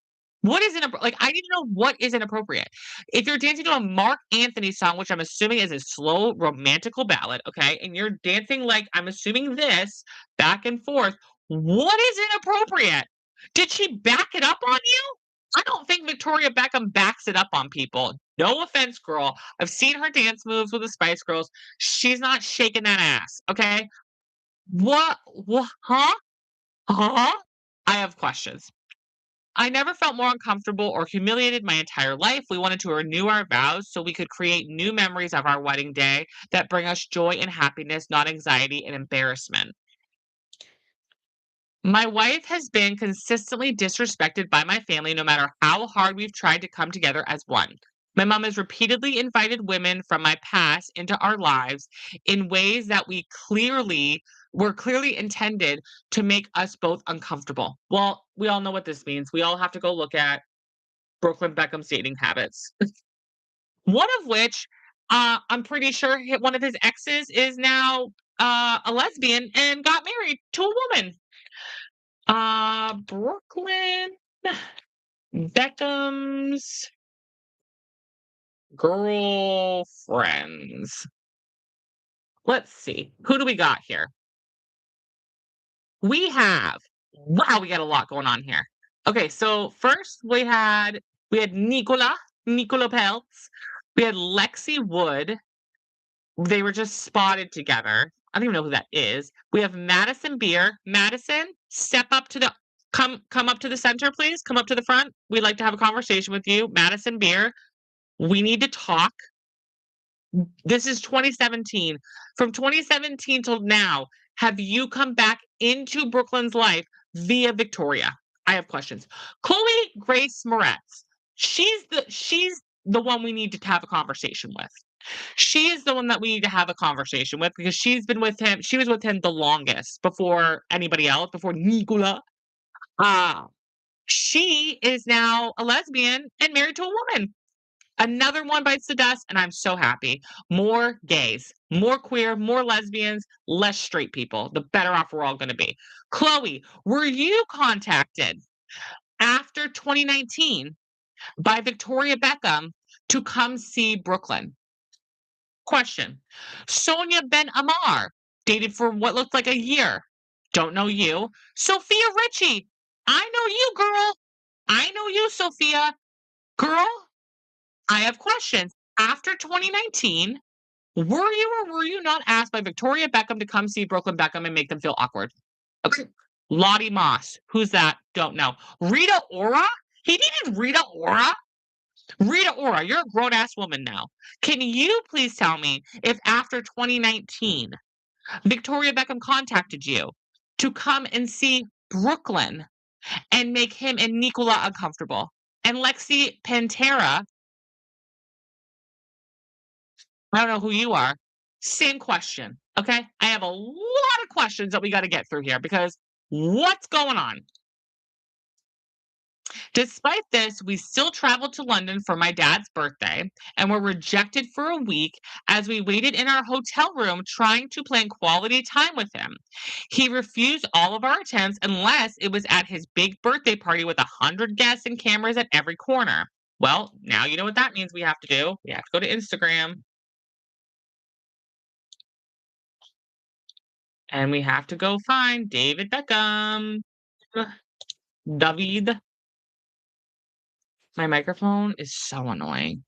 What is inappro like, I need to know what is inappropriate. If you're dancing to a Mark Anthony song, which I'm assuming is a slow romantical ballad, okay, and you're dancing like, I'm assuming this, back and forth, what is inappropriate? Did she back it up on you? I don't think Victoria Beckham backs it up on people. No offense, girl. I've seen her dance moves with the Spice Girls. She's not shaking that ass, okay? What? Huh? Huh? I have questions. I never felt more uncomfortable or humiliated my entire life. We wanted to renew our vows so we could create new memories of our wedding day that bring us joy and happiness, not anxiety and embarrassment. My wife has been consistently disrespected by my family no matter how hard we've tried to come together as one. My mom has repeatedly invited women from my past into our lives in ways that were clearly intended to make us both uncomfortable. Well, we all know what this means. We all have to go look at Brooklyn Beckham's dating habits. One of which, I'm pretty sure one of his exes is now a lesbian and got married to a woman. Brooklyn Beckham's girlfriends. Let's see. Who do we got here? We have wow, we got a lot going on here. Okay, so first we had Nicola Peltz. We had Lexi Wood. They were just spotted together. I don't even know who that is. We have Madison Beer. Madison, step up to the come up to the center, please. Come up to the front. We'd like to have a conversation with you. Madison Beer, we need to talk. This is 2017. From 2017 till now, have you come back into Brooklyn's life via Victoria? I have questions. Chloe Grace Moretz. She's the one we need to have a conversation with. She is the one that we need to have a conversation with because she's been with him. She was with him the longest before anybody else, before Nicola. Uh, she is now a lesbian and married to a woman. Another one bites the dust, and I'm so happy. More gays, more queer, more lesbians, less straight people. The better off we're all going to be. Chloe, were you contacted after 2019 by Victoria Beckham to come see Brooklyn? Question. Sonia Ben Amar, dated for what looked like a year. Don't know you. Sophia Richie. I know you, girl. I know you, Sophia. Girl, I have questions. After 2019, were you or were you not asked by Victoria Beckham to come see Brooklyn Beckham and make them feel awkward? Okay. Lottie Moss. Who's that? Don't know. Rita Ora? He needed Rita Ora? Rita Ora, you're a grown ass woman now. Can you please tell me if after 2019, Victoria Beckham contacted you to come and see Brooklyn and make him and Nicola uncomfortable? And Lexi Pantera, I don't know who you are. Same question. Okay. I have a lot of questions that we got to get through here because what's going on? Despite this, we still traveled to London for my dad's birthday and were rejected for a week as we waited in our hotel room trying to plan quality time with him. He refused all of our attempts unless it was at his big birthday party with 100 guests and cameras at every corner. Well, now you know what that means we have to do. We have to go to Instagram and we have to go find David Beckham. David. My microphone is so annoying.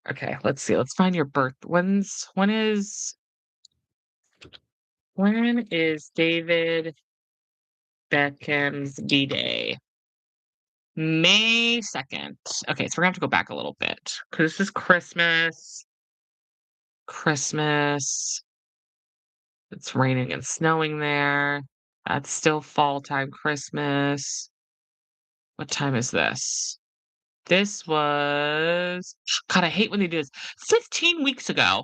Okay, let's see. Let's find your birth. When is David Beckham's B-Day. May 2nd. Okay, so we're gonna have to go back a little bit because this is Christmas. Christmas. It's raining and snowing there. That's still fall time Christmas. What time is this? This was God, I hate when they do this. 15 weeks ago.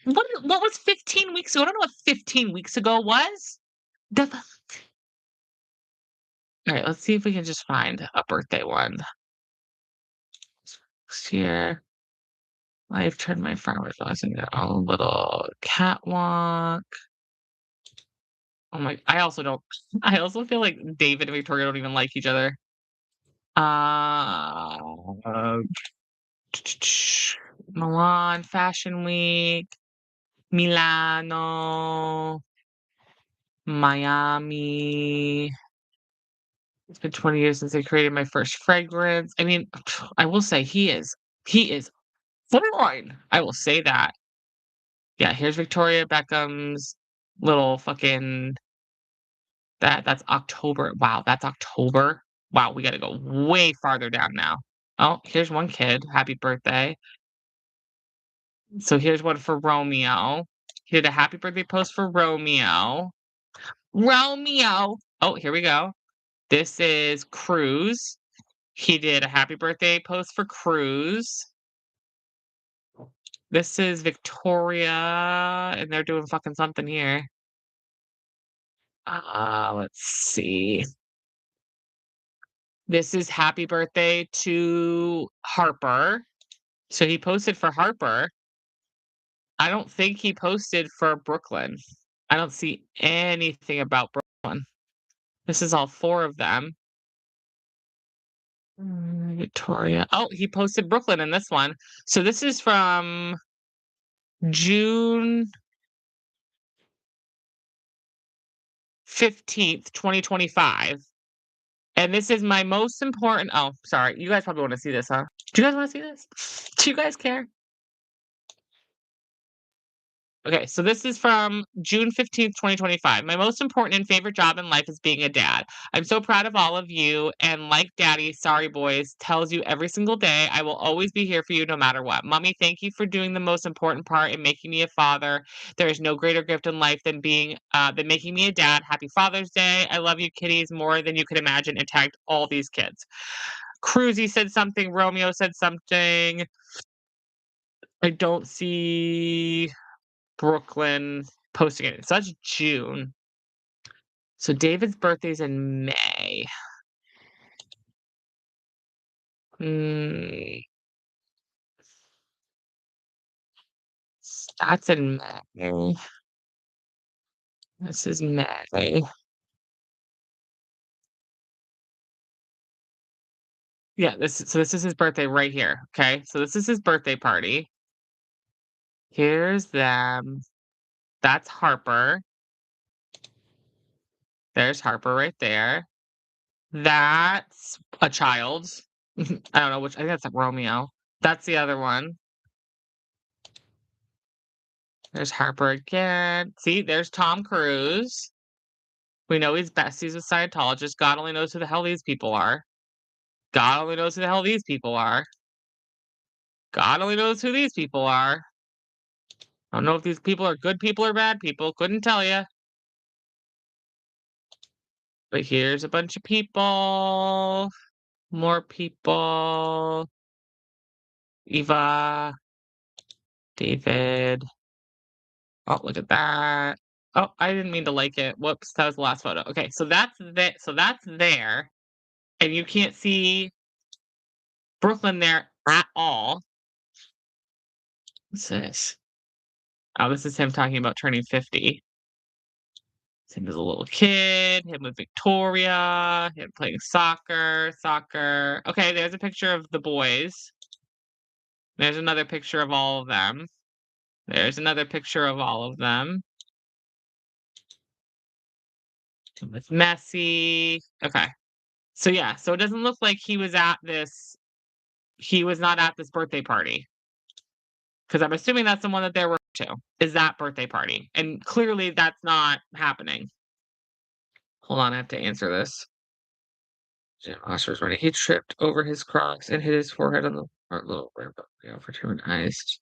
What was 15 weeks ago? I don't know what 15 weeks ago was. The Alright, let's see if we can just find a birthday one. Next year, I've turned my farmer's house into a little catwalk. Oh my I also don't I also feel like David and Victoria don't even like each other. Uh, Milan Fashion Week, Milano, Miami. It's been 20 years since I created my first fragrance. I mean, I will say he is fine. I will say that. Yeah, here's Victoria Beckham's little fucking that's October. Wow, that's October. Wow, we gotta go way farther down now. Oh, here's one kid. Happy birthday. So here's one for Romeo. He did a happy birthday post for Romeo. Romeo. Oh, here we go. This is Cruz. He did a happy birthday post for Cruz. This is Victoria, and they're doing fucking something here. Let's see. This is happy birthday to Harper. So he posted for Harper. I don't think he posted for Brooklyn. I don't see anything about Brooklyn. This is all 4 of them. Victoria. Oh, he posted Brooklyn in this one. So this is from June 15th, 2025. And this is my most important oh, sorry. You guys probably wanna see this, huh? Do you guys wanna see this? Do you guys care? Okay, so this is from June 15th, 2025. My most important and favorite job in life is being a dad. I'm so proud of all of you, and like Daddy, sorry boys, tells you every single day, I will always be here for you no matter what. Mommy, thank you for doing the most important part in making me a father. There is no greater gift in life than making me a dad. Happy Father's Day. I love you kitties more than you could imagine, and tagged all these kids. Cruzy said something, Romeo said something. I don't see Brooklyn posting it. So that's June. So David's birthday's in May. Mm, that's in May. This is May. Yeah, this is his birthday right here. Okay, so this is his birthday party. Here's them. That's Harper. There's Harper right there. That's a child. I don't know which. I think that's Romeo. That's the other one. There's Harper again. See, there's Tom Cruise. We know he's besties with Scientologists. God only knows who the hell these people are. God only knows who the hell these people are. God only knows who these people are. I don't know if these people are good people or bad people. Couldn't tell you. But here's a bunch of people. More people. Eva. David. Oh, look at that. Oh, I didn't mean to like it. Whoops, that was the last photo. Okay, so that's there. And you can't see Brooklyn there at all. What's this? Oh, this is him talking about turning 50. It's him as a little kid, him with Victoria, him playing soccer. Okay, there's a picture of the boys. There's another picture of all of them. There's another picture of all of them. With Messi. Okay. So yeah, so it doesn't look like he was not at this birthday party. Because I'm assuming that's the one that they're referring to, is that birthday party. And clearly that's not happening. Hold on, I have to answer this. Jim Oscar's running. He tripped over his Crocs and hit his forehead on the front little ramp up the for too ice.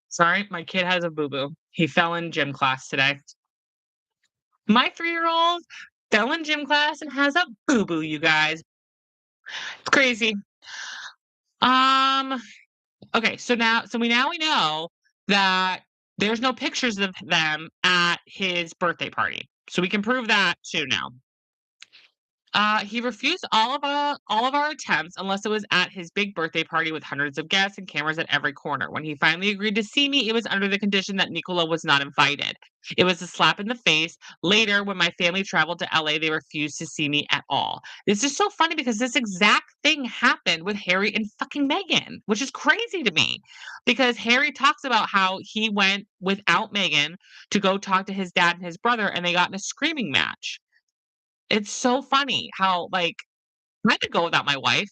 Sorry, my kid has a boo-boo. He fell in gym class today. My 3-year-old fell in gym class and has a boo-boo, you guys. It's crazy. Um, okay, so we know that there's no pictures of them at his birthday party. So we can prove that too now. He refused all of our attempts unless it was at his big birthday party with hundreds of guests and cameras at every corner. When he finally agreed to see me, it was under the condition that Nicola was not invited. It was a slap in the face. Later, when my family traveled to LA, they refused to see me at all. This is so funny because this exact thing happened with Harry and fucking Meghan, which is crazy to me. Because Harry talks about how he went without Meghan to go talk to his dad and his brother, and they got in a screaming match. It's so funny how, like, I could go without my wife.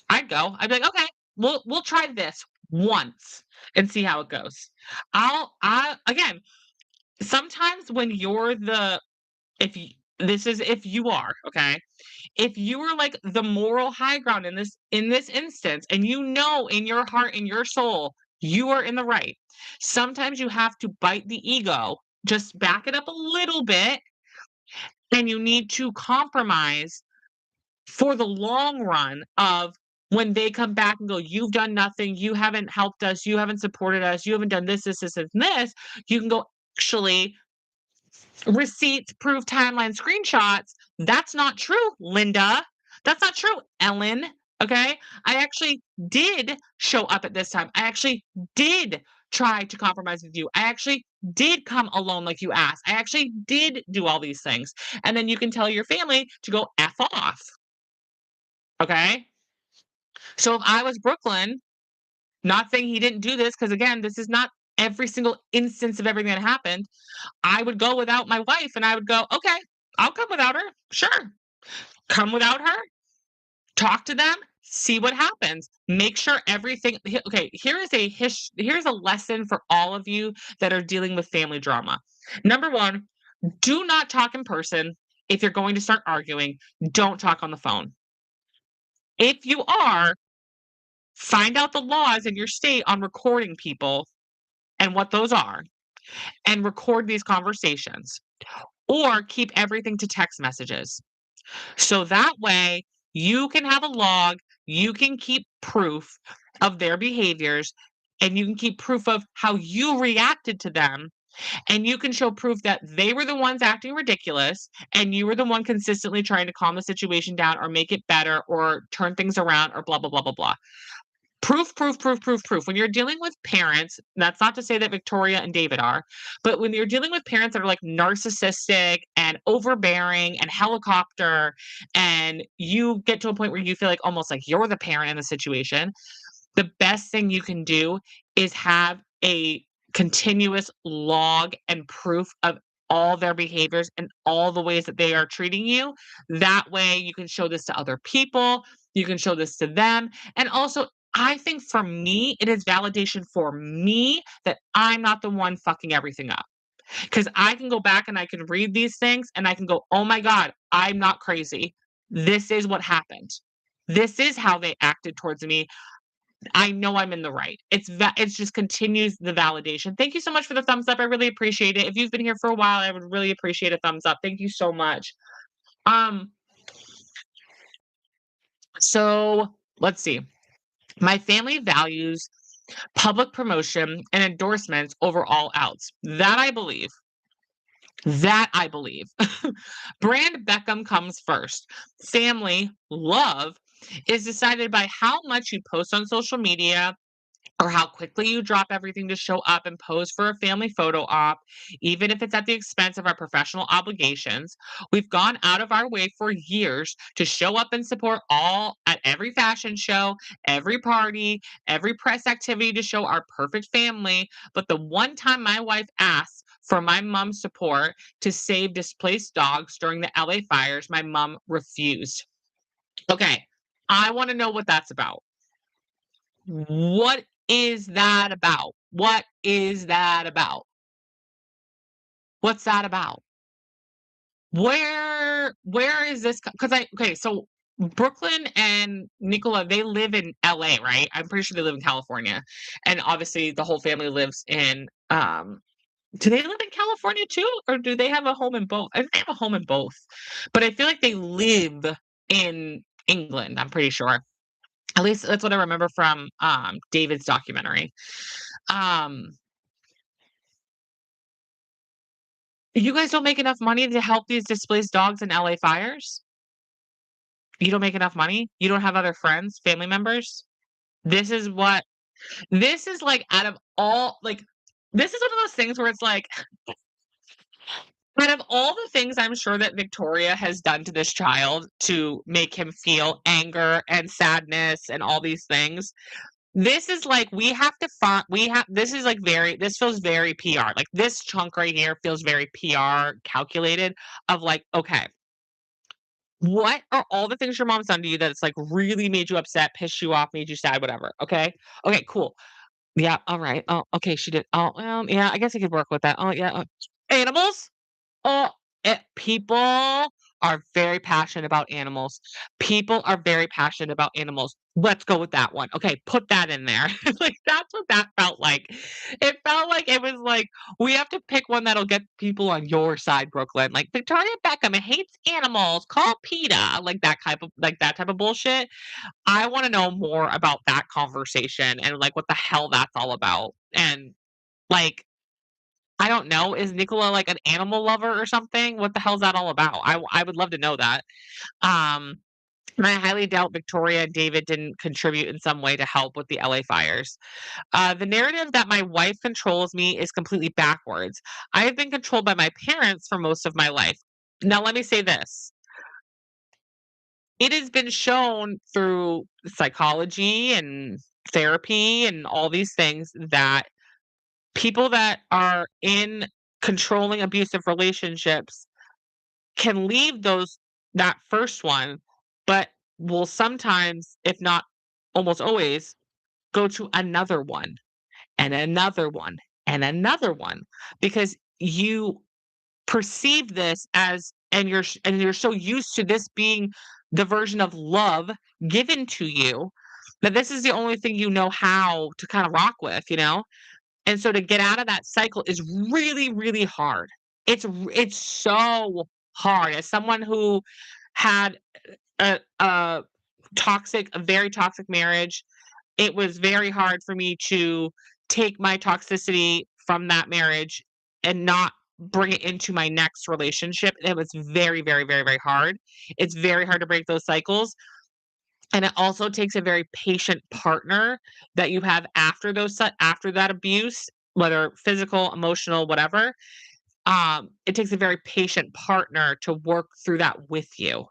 I'd go. I'd be like, "Okay, we'll try this once and see how it goes." I again, sometimes when you're the if you this is if you are, okay? If you are, like, the moral high ground in this instance, and you know in your heart, in your soul, you are in the right, sometimes you have to bite the ego, just back it up a little bit, and you need to compromise for the long run of when they come back and go, "You've done nothing, you haven't helped us, you haven't supported us, you haven't done this, and this," you can go, "Actually, receipts, proof, timeline, screenshots, that's not true, Linda. That's not true, Ellen, okay? I actually did show up at this time. I actually did try to compromise with you. I actually did come alone like you asked. I actually did do all these things." And then you can tell your family to go F off, okay? So if I was Brooklyn, not saying he didn't do this, because again, this is not every single instance of everything that happened. I would go without my wife and I would go, okay, I'll come without her. Sure. Come without her, talk to them, see what happens. Make sure everything okay, here's a lesson for all of you that are dealing with family drama. Number 1, do not talk in person. If you're going to start arguing, don't talk on the phone. If you are, find out the laws in your state on recording people and what those are, and record these conversations, or keep everything to text messages. So that way you can have a log, you can keep proof of their behaviors, and you can keep proof of how you reacted to them. And you can show proof that they were the ones acting ridiculous and you were the one consistently trying to calm the situation down or make it better or turn things around or blah, blah, blah, blah, blah. Proof, proof, proof, proof, proof. When you're dealing with parents, that's not to say that Victoria and David are, but when you're dealing with parents that are like narcissistic and overbearing and helicopter, and you get to a point where you feel like almost like you're the parent in the situation, the best thing you can do is have a continuous log and proof of all their behaviors and all the ways that they are treating you. That way you can show this to other people, you can show this to them, and also I think for me, it is validation for me that I'm not the one fucking everything up. Because I can go back and I can read these things and I can go, "Oh my god, I'm not crazy. This is what happened. This is how they acted towards me. I know I'm in the right." It's just continues the validation. Thank you so much for the thumbs up. I really appreciate it. If you've been here for a while, I would really appreciate a thumbs up. Thank you so much. Um, So let's see. My family values public promotion and endorsements over all else. That I believe. That I believe. Brand Beckham comes first. Family love is decided by how much you post on social media or how quickly you drop everything to show up and pose for a family photo op, even if it's at the expense of our professional obligations. We've gone out of our way for years to show up and support all at every fashion show, every party, every press activity to show our perfect family. But the one time my wife asked for my mom's support to save displaced dogs during the LA fires, my mom refused. Okay, I want to know what that's about. What is that about? What is that about? What's that about? Where is this? Because I okay, so Brooklyn and Nicola, they live in LA, right? I'm pretty sure they live in California. And obviously the whole family lives in do they live in California too? Or do they have a home in both? I think they have a home in both. But I feel like they live in England, I'm pretty sure. At least that's what I remember from David's documentary. Um You guys don't make enough money to help these displaced dogs in LA fires? You don't make enough money? You don't have other friends, family members? This is what this is like out of all like this is one of those things where it's like out of all the things I'm sure that Victoria has done to this child to make him feel anger and sadness and all these things, this is like we have to find we have this is like very this feels very PR. Like this chunk right here feels very PR calculated of like, okay, what are all the things your mom's done to you that's, like, really made you upset, pissed you off, made you sad, whatever, okay? Okay, cool. Yeah, alright. Oh, okay, she did oh, well, yeah, I guess I could work with that. Oh, yeah, animals? Oh, people are very passionate about animals. People are very passionate about animals. Let's go with that one. Okay, put that in there. Like, that's what that felt like. It felt like it was like, we have to pick one that'll get people on your side, Brooklyn. Like, Victoria Beckham hates animals. Call PETA. Like that type of bullshit. I wanna know more about that conversation and, like, what the hell that's all about. And, like, I don't know. Is Nicola like an animal lover or something? What the hell is that all about? I would love to know that. Um, and I highly doubt Victoria and David didn't contribute in some way to help with the LA fires. The narrative that my wife controls me is completely backwards. I have been controlled by my parents for most of my life. Now, let me say this. It has been shown through psychology and therapy and all these things that people that are in controlling abusive relationships can leave those that first one, but will sometimes, if not almost always, go to another one and another one and another one because you perceive this as and you're so used to this being the version of love given to you that this is the only thing you know how to kind of rock with, you know? And so to get out of that cycle is really, really hard. It's so hard. As someone who had a very toxic marriage, it was very hard for me to take my toxicity from that marriage and not bring it into my next relationship. It was very, very, very, very hard. It's very hard to break those cycles. And it also takes a very patient partner that you have after after that abuse, whether physical, emotional, whatever. It takes a very patient partner to work through that with you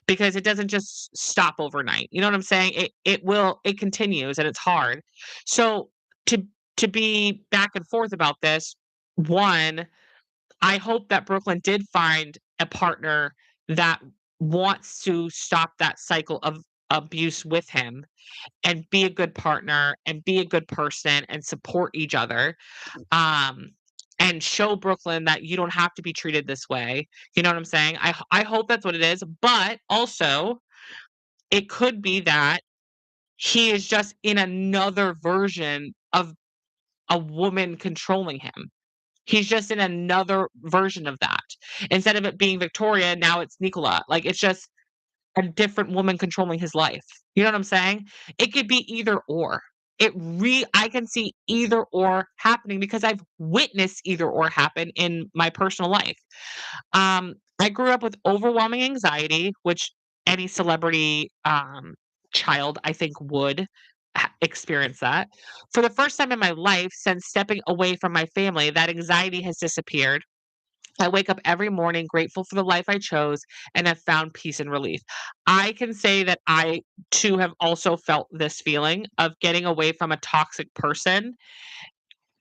because it doesn't just stop overnight. You know what I'm saying? It continues and it's hard. So to to be back and forth about this, one, I hope that Brooklyn did find a partner that wants to stop that cycle of abuse with him and be a good partner and be a good person and support each other, um, and show Brooklyn that you don't have to be treated this way. You know what I'm saying? I hope that's what it is, but also it could be that he is just in another version of a woman controlling him. He's just in another version of that. Instead of it being Victoria, now it's Nicola. Like it's just a different woman controlling his life. You know what I'm saying? It could be either or. I can see either or happening because I've witnessed either or happen in my personal life. I grew up with overwhelming anxiety, which any celebrity child I think would experience that. For the first time in my life since stepping away from my family, that anxiety has disappeared. I wake up every morning grateful for the life I chose and have found peace and relief. I can say that I too have also felt this feeling of getting away from a toxic person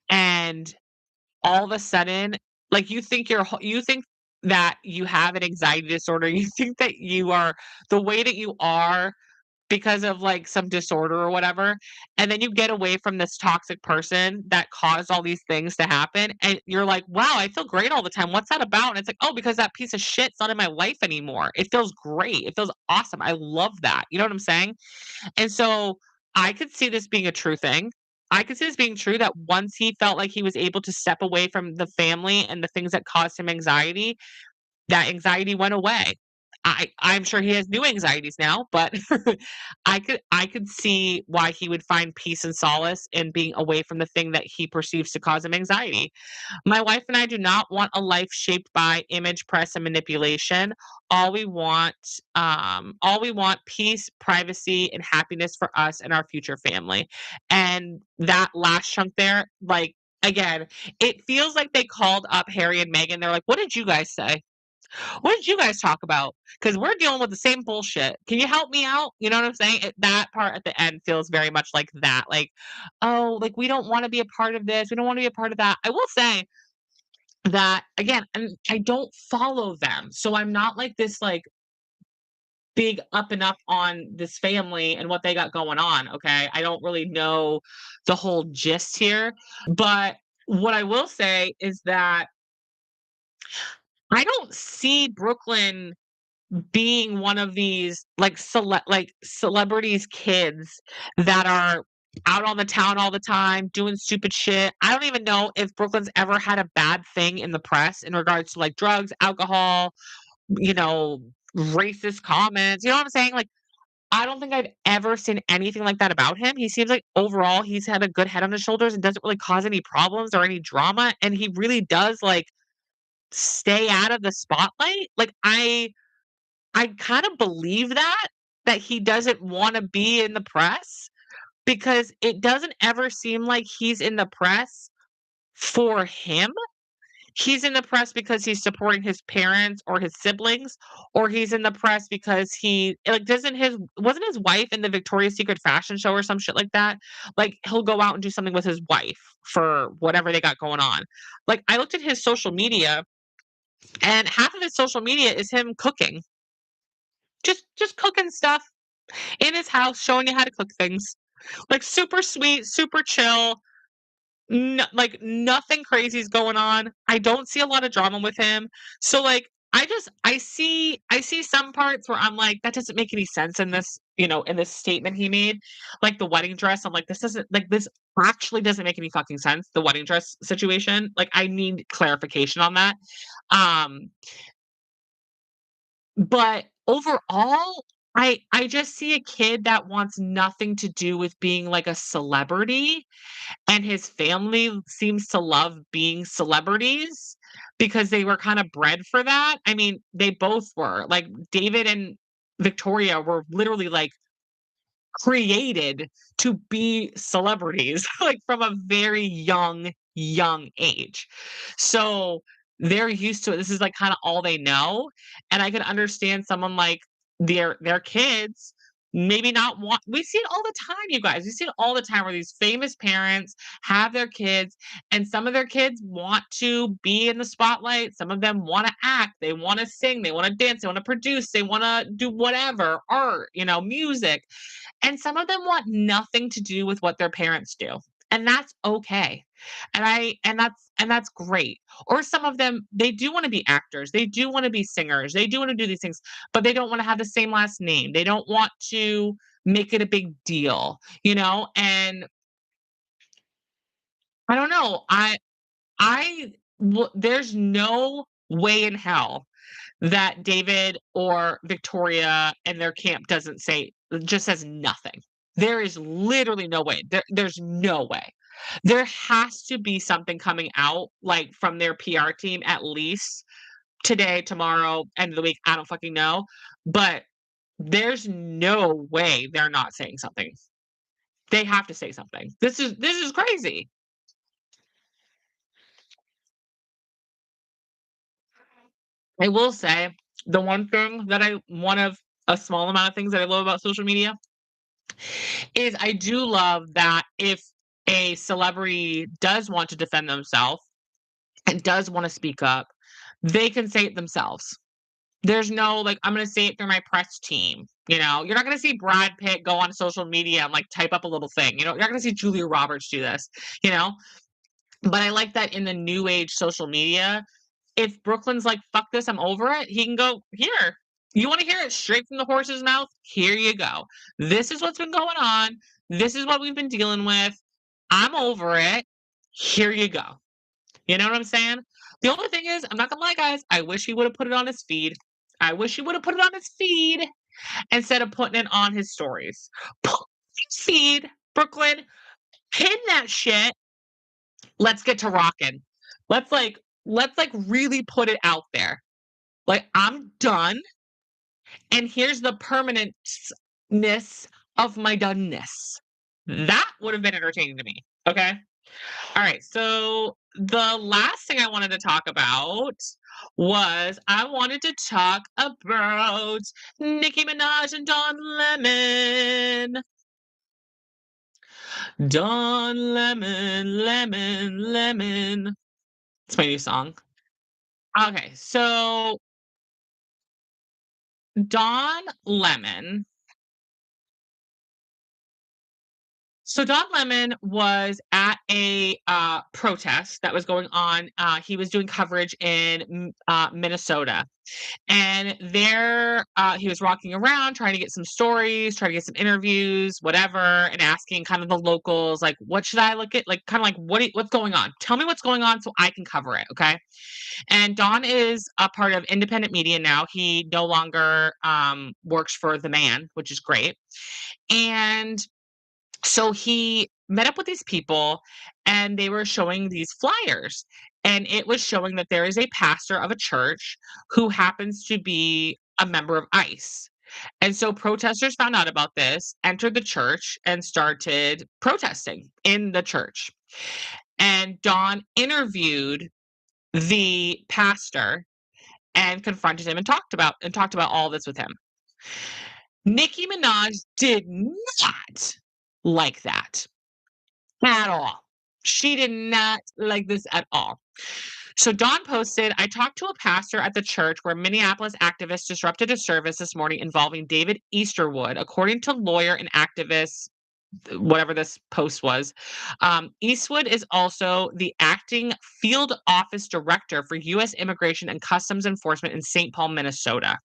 and all of a sudden, like, you think that you have an anxiety disorder, you think that you are the way that you are because of, like, some disorder or whatever, and then you get away from this toxic person that caused all these things to happen, and you're like, "Wow, I feel great all the time. What's that about?" And it's like, "Oh, because that piece of shit's not in my life anymore. It feels great. It feels awesome. I love that." You know what I'm saying? And so, I could see this being a true thing. I could see this being true that once he felt like he was able to step away from the family and the things that caused him anxiety, that anxiety went away. I'm sure he has new anxieties now, but I could see why he would find peace and solace in being away from the thing that he perceives to cause him anxiety. My wife and I do not want a life shaped by image, press, and manipulation. All we want peace, privacy, and happiness for us and our future family. And that last chunk there, like, again, it feels like they called up Harry and Meghan. They're like, "What did you guys say? What did you guys talk about? Because we're dealing with the same bullshit. Can you help me out?" You know what I'm saying? That part at the end feels very much like that. Like, oh, like, we don't want to be a part of this. We don't want to be a part of that. I will say that again, I don't follow them. So I'm not like this like big up and up on this family and what they got going on. Okay. I don't really know the whole gist here. But what I will say is that I don't see Brooklyn being one of these like celebrities kids that are out on the town all the time doing stupid shit. I don't even know if Brooklyn's ever had a bad thing in the press in regards to like drugs, alcohol, you know, racist comments. You know what I'm saying? Like, I don't think I've ever seen anything like that about him. He seems like overall he's had a good head on his shoulders and doesn't really cause any problems or any drama. And he really does like stay out of the spotlight. Like I kind of believe that he doesn't wanna be in the press because it doesn't ever seem like he's in the press for him. He's in the press because he's supporting his parents or his siblings, or he's in the press because he like, doesn't his wasn't his wife in the Victoria's Secret fashion show or some shit like that? Like, he'll go out and do something with his wife for whatever they got going on. Like, I looked at his social media, and half of his social media is him cooking. Just cooking stuff in his house, showing you how to cook things. Like, super sweet, super chill, like, nothing crazy is going on. I don't see a lot of drama with him. So, like, I see some parts where I'm like, "That doesn't make any sense in this," in this statement he made. Like, the wedding dress, I'm like, this actually doesn't make any fucking sense, the wedding dress situation. Like, I need clarification on that. Um, but overall, I just see a kid that wants nothing to do with being like a celebrity, and his family seems to love being celebrities because they were kinda bred for that. I mean, they both were. Like, David and Victoria were literally, like, created to be celebrities, like, from a very young age. So, they're used to it. This is, like, kinda all they know, and I can understand someone like their kids maybe not want we see it all the time, you guys. We see it all the time where these famous parents have their kids, and some of their kids want to be in the spotlight, some of them wanna act, they wanna sing, they wanna dance, they wanna produce, they wanna do whatever, art, music. And some of them want nothing to do with what their parents do, and that's okay. And that's great. Or some of them, they do wanna be actors, they do wanna be singers, they do wanna do these things, but they don't wanna have the same last name. They don't want to make it a big deal, And I don't know, there's no way in hell that David or Victoria and their camp doesn't say just says nothing. There is literally no way. There's no way. There has to be something coming out, like, from their PR team at least today, tomorrow, end of the week, I don't fucking know, but there's no way they're not saying something. They have to say something. This is crazy. I will say the one of a small amount of things that I love about social media is I do love that if a celebrity does want to defend themselves and does want to speak up, they can say it themselves. There's no like, I'm gonna say it through my press team. You're not gonna see Brad Pitt go on social media and like type up a little thing. You're not gonna see Julia Roberts do this. You know, but I like that in the new age social media, if Brooklyn's like, "Fuck this, I'm over it," he can go, "Here, you wanna hear it straight from the horse's mouth? Here you go. This is what's been going on. This is what we've been dealing with. I'm over it. Here you go." You know what I'm saying? The only thing is, I'm not gonna lie, guys, I wish he would've put it on his feed. I wish he would've put it on his feed instead of putting it on his stories. Put it on his feed, Brooklyn, pin that shit. Let's get to rocking. Let's really put it out there. Like, I'm done, and here's the permanentness of my doneness. That would have been entertaining to me. Okay. All right. So the last thing I wanted to talk about was I wanted to talk about Nicki Minaj and Don Lemon. Don Lemon, lemon, lemon. It's my new song. Okay, so Don Lemon Don Lemon was at a, protest that was going on, he was doing coverage in, Minnesota, and there, he was walking around trying to get some stories, trying to get some interviews, whatever, and asking kind of the locals, like, "What should I look at?" Like, kinda like, "What's going on? Tell me what's going on so I can cover it, okay?" And Don is a part of independent media now, he no longer, works for The Man, which is great, and so he met up with these people and they were showing these flyers. And it was showing that there is a pastor of a church who happens to be a member of ICE. And so protesters found out about this, entered the church, and started protesting in the church. And Don interviewed the pastor and confronted him and talked about all this with him. Nicki Minaj did not like that. At all. She did not like this at all. So Dawn posted, I talked to a pastor at the church where Minneapolis activists disrupted a service this morning involving David Easterwood. According to lawyer and activist, whatever this post was, Eastwood is also the acting field office director for U.S. Immigration and Customs Enforcement in St. Paul, Minnesota.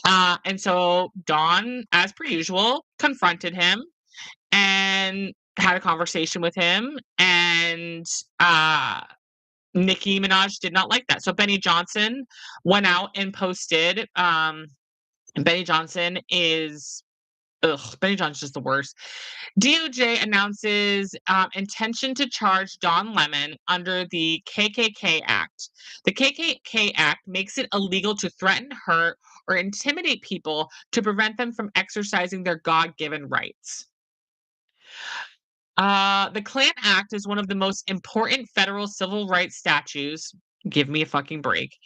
And so Dawn, as per usual, confronted him and had a conversation with him, and Nicki Minaj did not like that. So Benny Johnson went out and posted. Benny Johnson is Benny Johnson's just the worst. DOJ announces intention to charge Don Lemon under the KKK Act. The KKK Act makes it illegal to threaten, hurt, or intimidate people to prevent them from exercising their God given rights. The Klan Act is one of the most important federal civil rights statutes. Give me a fucking break.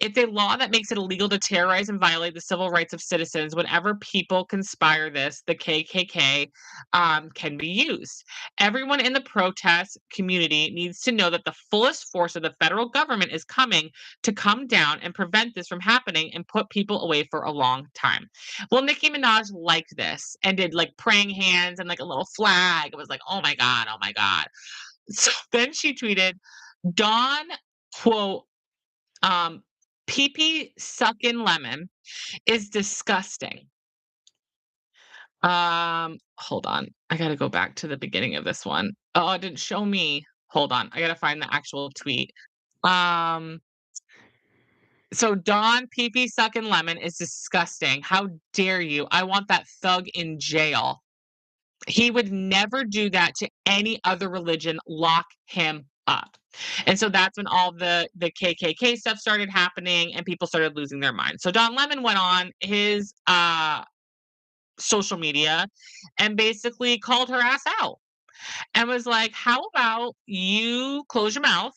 It's a law that makes it illegal to terrorize and violate the civil rights of citizens whenever people conspire this, the KKK, can be used. Everyone in the protest community needs to know that the fullest force of the federal government is coming to come down and prevent this from happening and put people away for a long time. Well, Nicki Minaj liked this and did like praying hands and like a little flag. It was like, oh my God, oh my God. So then she tweeted, Dawn, quote, um, pee pee sucking lemon is disgusting. Hold on. I gotta go back to the beginning of this one. Oh, it didn't show me. Hold on. I gotta find the actual tweet. Um, So Don pee-pee sucking lemon is disgusting. How dare you? I want that thug in jail. He would never do that to any other religion. Lock him up. And so that's when all the KKK stuff started happening and people started losing their minds. So Don Lemon went on his social media and basically called her ass out and was like, "How about you close your mouth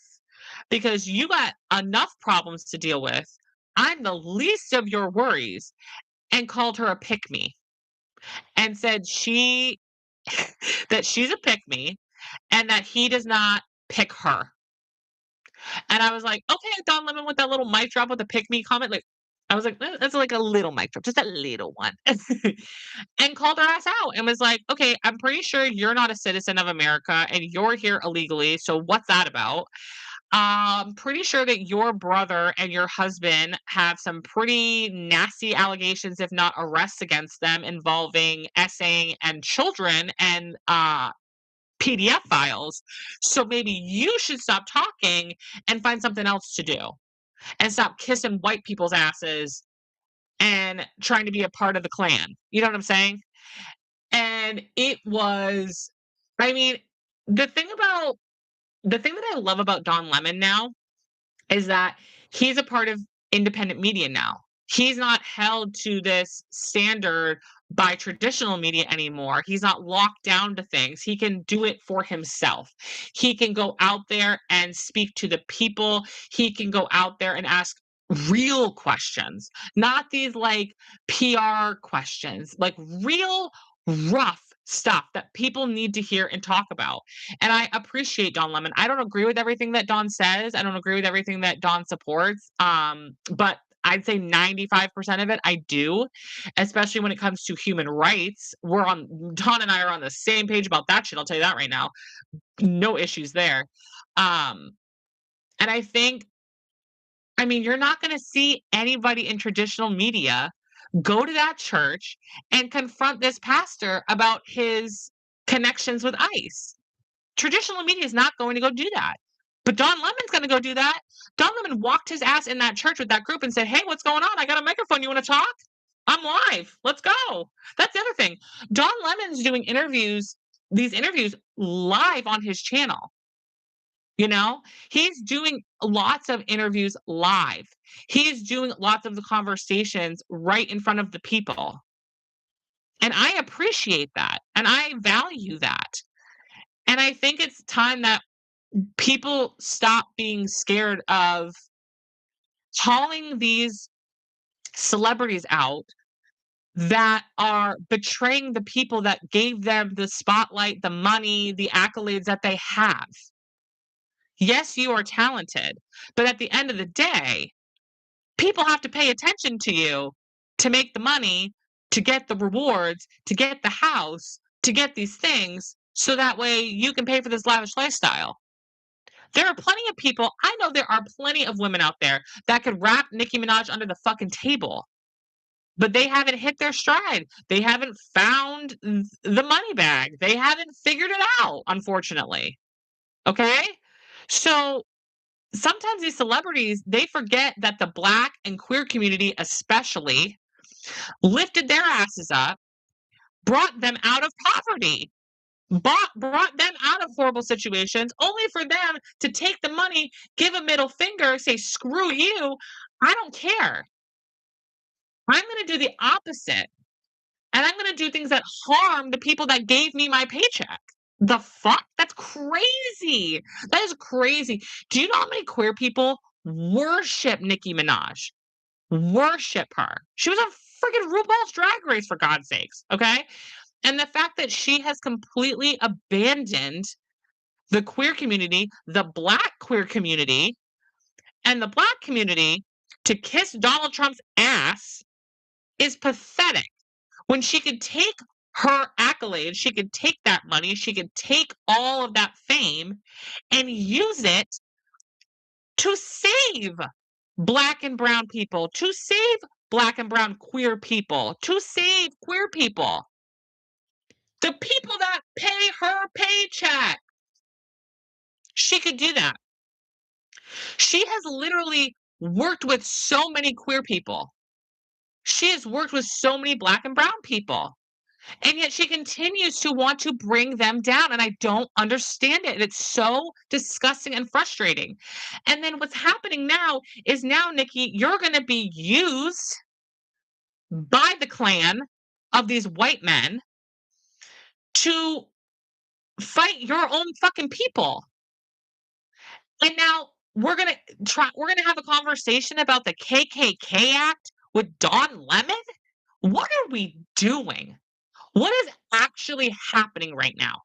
because you got enough problems to deal with. I'm the least of your worries," and called her a pick me and said that she's a pick me and that he does not pick her. And I was like, okay, Don Lemon with that little mic drop with the pick me comment. Like, I was like, that's like a little mic drop, just a little one. And called her ass out and was like, okay, I'm pretty sure you're not a citizen of America and you're here illegally. So what's that about? Pretty sure that your brother and your husband have some pretty nasty allegations, if not arrests against them involving essaying and children and PDF files. So maybe you should stop talking and find something else to do and stop kissing white people's asses and trying to be a part of the Klan. You know what I'm saying? And it was, I mean, the thing about the thing that I love about Don Lemon now is that he's a part of independent media now. He's not held to this standard by traditional media anymore. He's not locked down to things. He can do it for himself. He can go out there and speak to the people. He can go out there and ask real questions, not these like PR questions, like real rough stuff that people need to hear and talk about. And I appreciate Don Lemon. I don't agree with everything that Don says. I don't agree with everything that Don supports. But I'd say 95% of it I do, especially when it comes to human rights. Don and I are on the same page about that shit. I'll tell you that right now. No issues there. Um, and I mean, you're not going to see anybody in traditional media go to that church and confront this pastor about his connections with ICE. Traditional media is not going to go do that. But Don Lemon's going to go do that. Don Lemon walked his ass in that church with that group and said, "Hey, what's going on? I got a microphone. You want to talk? I'm live. Let's go." That's the other thing. Don Lemon's doing these interviews live on his channel. You know, he's doing lots of interviews live. He's doing lots of the conversations right in front of the people. And I appreciate that. And I value that. And I think it's time that people stop being scared of calling these celebrities out that are betraying the people that gave them the spotlight, the money, the accolades that they have. Yes, you are talented, but at the end of the day, people have to pay attention to you to make the money, to get the rewards, to get the house, to get these things, so that way you can pay for this lavish lifestyle. There are plenty of people, I know there are plenty of women out there that could wrap Nicki Minaj under the fucking table, but they haven't hit their stride. They haven't found the money bag. They haven't figured it out, unfortunately. Okay? So sometimes these celebrities, they forget that the Black and queer community, especially, lifted their asses up, brought them out of poverty, brought them out of horrible situations, only for them to take the money, give a middle finger, say, screw you. I don't care. I'm going to do the opposite. And I'm going to do things that harm the people that gave me my paycheck. The fuck? That's crazy. That is crazy. Do you know how many queer people worship Nicki Minaj? Worship her. She was on freaking RuPaul's Drag Race, for God's sakes. Okay. And the fact that she has completely abandoned the queer community, the Black queer community, and the Black community to kiss Donald Trump's ass is pathetic. When she could take her accolades, she could take that money, she could take all of that fame and use it to save Black and brown people, to save Black and brown queer people, to save queer people. The people that pay her paycheck. She could do that. She has literally worked with so many queer people. She has worked with so many black and brown people. And yet she continues to want to bring them down, and I don't understand it. It's so disgusting and frustrating. And then what's happening now is now, Nikki, you're gonna be used by the clan of these white men to fight your own fucking people. And now we're gonna have a conversation about the KKK Act with Don Lemon? What are we doing? What is actually happening right now?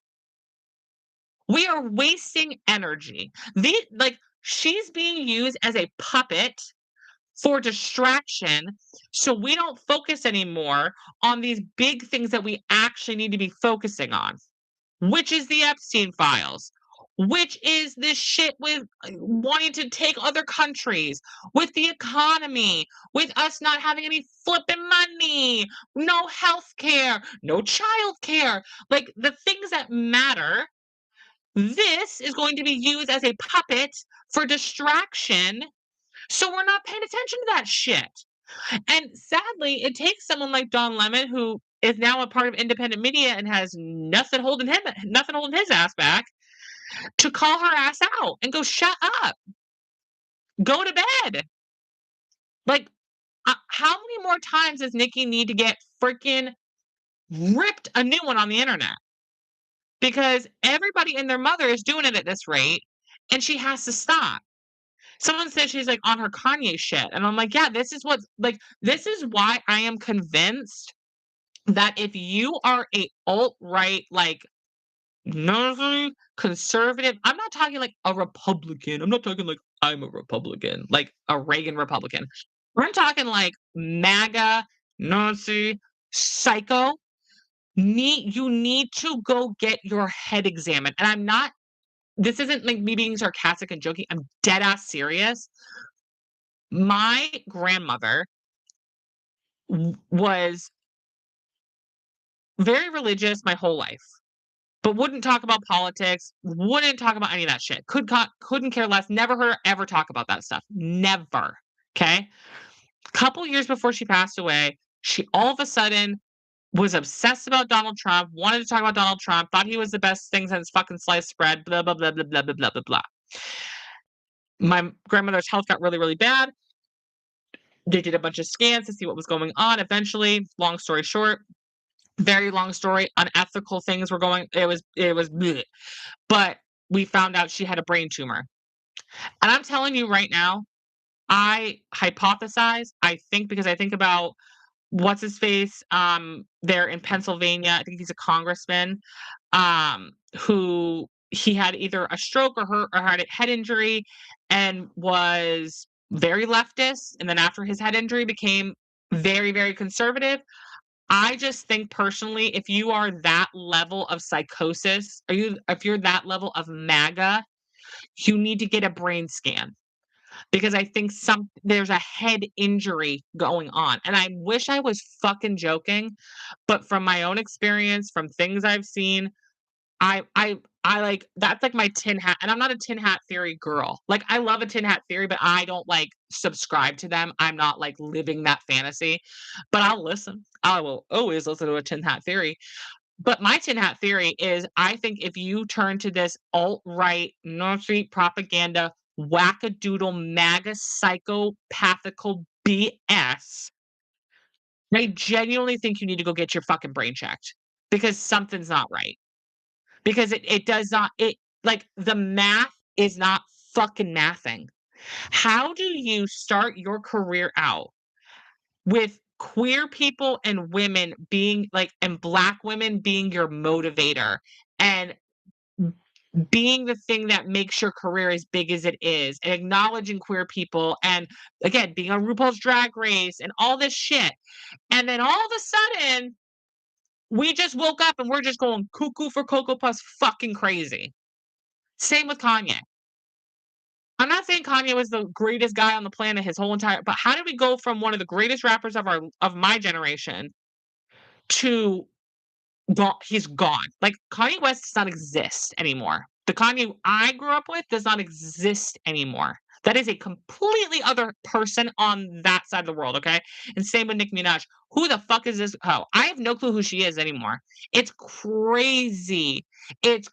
We are wasting energy. She's being used as a puppet for distraction, so we don't focus anymore on these big things that we actually need to be focusing on, which is the Epstein files, which is this shit with wanting to take other countries, with the economy, with us not having any flipping money, no health care, no child care, like the things that matter. This is going to be used as a puppet for distraction, so we're not paying attention to that shit. And sadly, it takes someone like Don Lemon, who is now a part of independent media and has nothing holding his ass back, to call her ass out and go, "Shut up. Go to bed." Like, how many more times does Nikki need to get freaking ripped a new one on the internet? Because everybody and their mother is doing it at this rate, and she has to stop. Someone said she's, like, on her Kanye shit, and I'm like, "Yeah, this is why I am convinced that if you are a alt-right, like, nerdy, conservative." I'm not talking like a Republican, I'm not talking like I'm a Republican, like a Reagan Republican. I'm talking like MAGA, Nazi, psycho. You need to go get your head examined, and I'm not this isn't like me being sarcastic and joking, I'm dead ass serious. My grandmother was very religious my whole life, but wouldn't talk about politics, wouldn't talk about any of that shit. Couldn't care less, never heard her ever talk about that stuff. Never. Okay? Couple years before she passed away, she all of a sudden was obsessed about Donald Trump, wanted to talk about Donald Trump, thought he was the best thing since fucking sliced bread, blah, blah, blah, blah, blah, blah, blah, blah, blah. My grandmother's health got really, really bad. They did a bunch of scans to see what was going on. Eventually, long story short, very long story, unethical things were going it was bleh. But we found out she had a brain tumor. And I'm telling you right now, I hypothesize, I think because I think about what's his face, there in Pennsylvania, I think he's a congressman, who he had either a stroke or had a head injury and was very leftist, and then after his head injury became very, very conservative. I just think personally, if you are that level of psychosis, if you're that level of MAGA, you need to get a brain scan because I think there's a head injury going on. And I wish I was fucking joking, but from my own experience, from things I've seen, I like that's like my tin hat, and I'm not a tin hat theory girl. Like I love a tin hat theory, but I don't like subscribe to them. I'm not like living that fantasy, but I'll listen. I will always listen to a tin hat theory. But my tin hat theory is I think if you turn to this alt-right, North Street propaganda, wackadoodle, MAGA psychopathical BS, I genuinely think you need to go get your fucking brain checked because something's not right. Because it does not it like, the math is not fucking mathing. How do you start your career out with queer people and women being like and black women being your motivator and being the thing that makes your career as big as it is and acknowledging queer people and again being on RuPaul's Drag Race and all this shit. And then all of a sudden we just woke up and we're just going cuckoo for Cocoa Puffs fucking crazy. Same with Kanye. I'm not saying Kanye was the greatest guy on the planet his whole entire but how did we go from one of the greatest rappers of my generation to he's gone. Like Kanye West does not exist anymore. The Kanye I grew up with does not exist anymore. That is a completely other person on that side of the world, okay? And same with Nicki Minaj. Who the fuck is this hoe? I have no clue who she is anymore. It's crazy. It's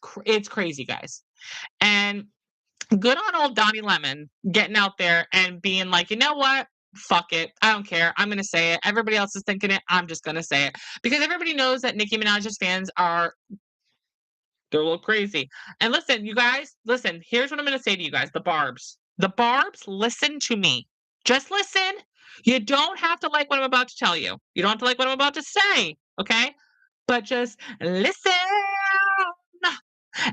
crazy, guys. And good on old Donnie Lemon getting out there and being like, you know what? Fuck it. I don't care. I'm gonna say it. Everybody else is thinking it. I'm just gonna say it. Because everybody knows that Nicki Minaj's fans are they're a little crazy. And listen, you guys, listen, here's what I'm gonna say to you guys, the Barbs. The Barbs, listen to me. Just listen. You don't have to like what I'm about to tell you. You don't have to like what I'm about to say, okay? But just listen.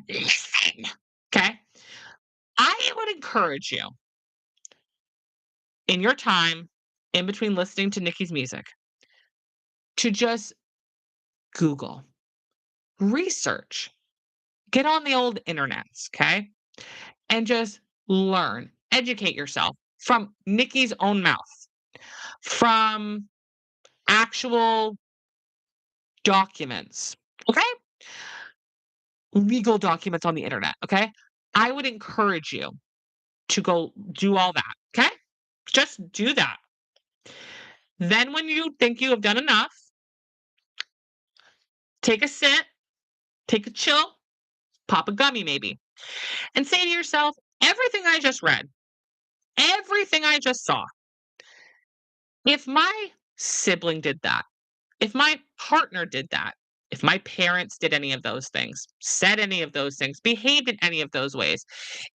Listen. Okay? I would encourage you in your time in between listening to Nicki's music to just Google, research, get on the old internets, okay? And just learn, educate yourself from Nicki's own mouth, from actual documents, okay? Legal documents on the internet, okay? I would encourage you to go do all that, okay? Just do that. Then, when you think you have done enough, take a sit, take a chill, pop a gummy maybe, and say to yourself, everything I just read, everything I just saw, if my sibling did that, if my partner did that, if my parents did any of those things, said any of those things, behaved in any of those ways,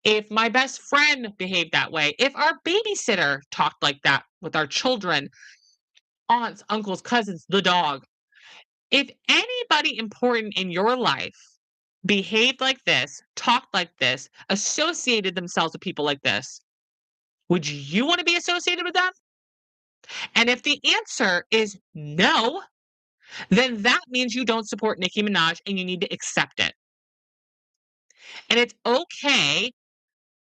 if my best friend behaved that way, if our babysitter talked like that with our children, aunts, uncles, cousins, the dog, if anybody important in your life behaved like this, talked like this, associated themselves with people like this, would you want to be associated with them? And if the answer is no, then that means you don't support Nicki Minaj and you need to accept it. And it's okay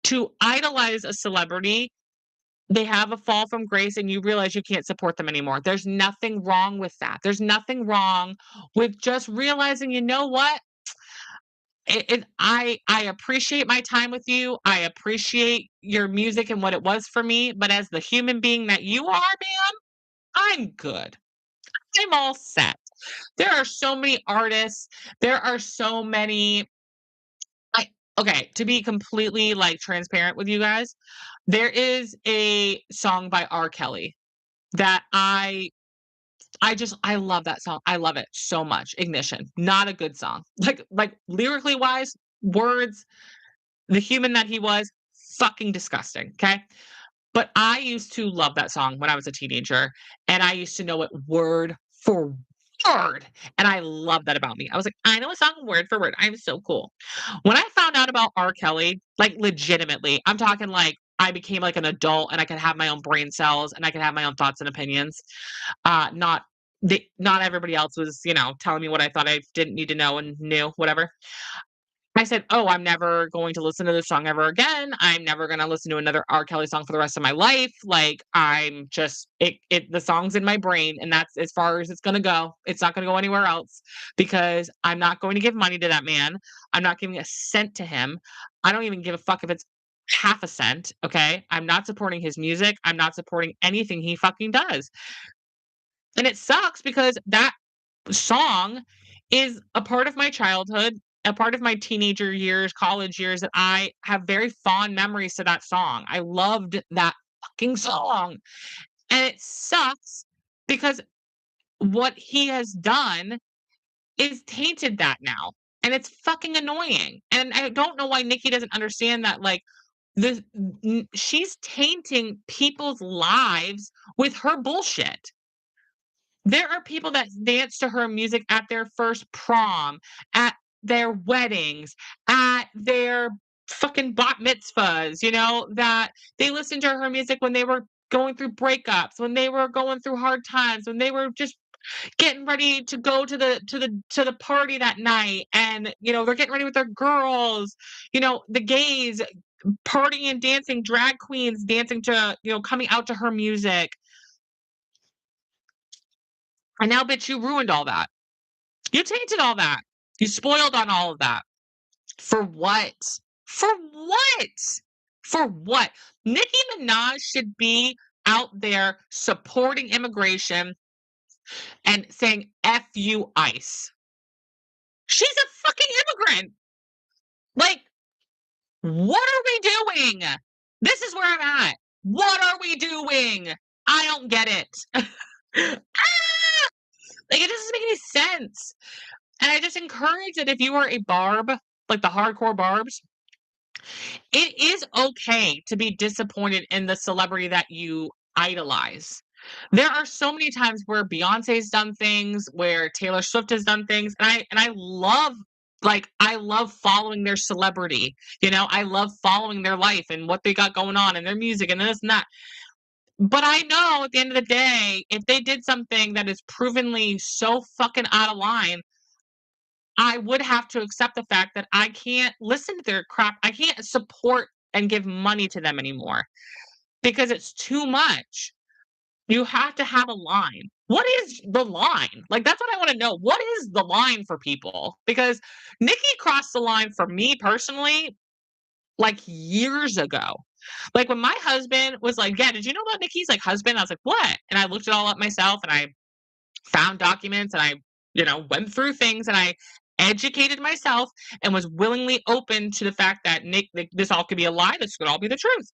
to idolize a celebrity. They have a fall from grace and you realize you can't support them anymore. There's nothing wrong with that. There's nothing wrong with just realizing, you know what? I appreciate my time with you. I appreciate your music and what it was for me. But as the human being that you are, man, I'm good. I'm all set. There are so many artists. There are so many I okay, to be completely, like, transparent with you guys, there is a song by R. Kelly that I love that song. I love it so much. Ignition, not a good song. Like, lyrically wise, words, the human that he was, fucking disgusting, okay? But I used to love that song when I was a teenager, and I used to know it word for word, and I love that about me. I was like, "I know a song word for word. I'm so cool." When I found out about R. Kelly, like, legitimately, I'm talking like I became like an adult and I could have my own brain cells and I could have my own thoughts and opinions. Not not everybody else was, telling me what I thought I didn't need to know and knew, whatever. I said, "Oh, I'm never going to listen to this song ever again. I'm never gonna listen to another R. Kelly song for the rest of my life. Like, I'm just the song's in my brain, and that's as far as it's gonna go. It's not gonna go anywhere else because I'm not going to give money to that man. I'm not giving a cent to him. I don't even give a fuck if it's half a cent, okay? I'm not supporting his music. I'm not supporting anything he fucking does. And it sucks because that song is a part of my childhood, a part of my teenager years, college years that I have very fond memories to that song. I loved that fucking song. And it sucks because what he has done is tainted that now. And it's fucking annoying. And I don't know why Nikki doesn't understand that like she's tainting people's lives with her bullshit. There are people that dance to her music at their first prom, at their weddings, at their fucking bat mitzvahs, that they listened to her music when they were going through breakups, when they were going through hard times, when they were just getting ready to go to the party that night and they're getting ready with their girls, the gays partying and dancing, drag queens dancing to, coming out to her music. And now, bitch, you ruined all that. You tainted all that. You spoiled on all of that. For what? For what? For what? Nicki Minaj should be out there supporting immigration and saying "F you, ICE." She's a fucking immigrant. Like, what are we doing? This is where I'm at. What are we doing? I don't get it. Ah! Like, it doesn't make any sense. And I just encourage that if you are a barb, like the hardcore barbs, it is okay to be disappointed in the celebrity that you idolize. There are so many times where Beyonce's done things, where Taylor Swift has done things, and I love I love following their celebrity. You know, I love following their life and what they got going on and their music and this and that. But I know at the end of the day, if they did something that is provenly so fucking out of line, I would have to accept the fact that I can't listen to their crap. I can't support and give money to them anymore because it's too much. You have to have a line. What is the line? Like, that's what I want to know. What is the line for people? Because Nikki crossed the line for me personally, like years ago. Like when my husband was like, "Yeah, did you know about Nikki's like husband?" I was like, "What?" And I looked it all up myself and I found documents and I, went through things and I educated myself and was willingly open to the fact that this all could be a lie. This could all be the truth.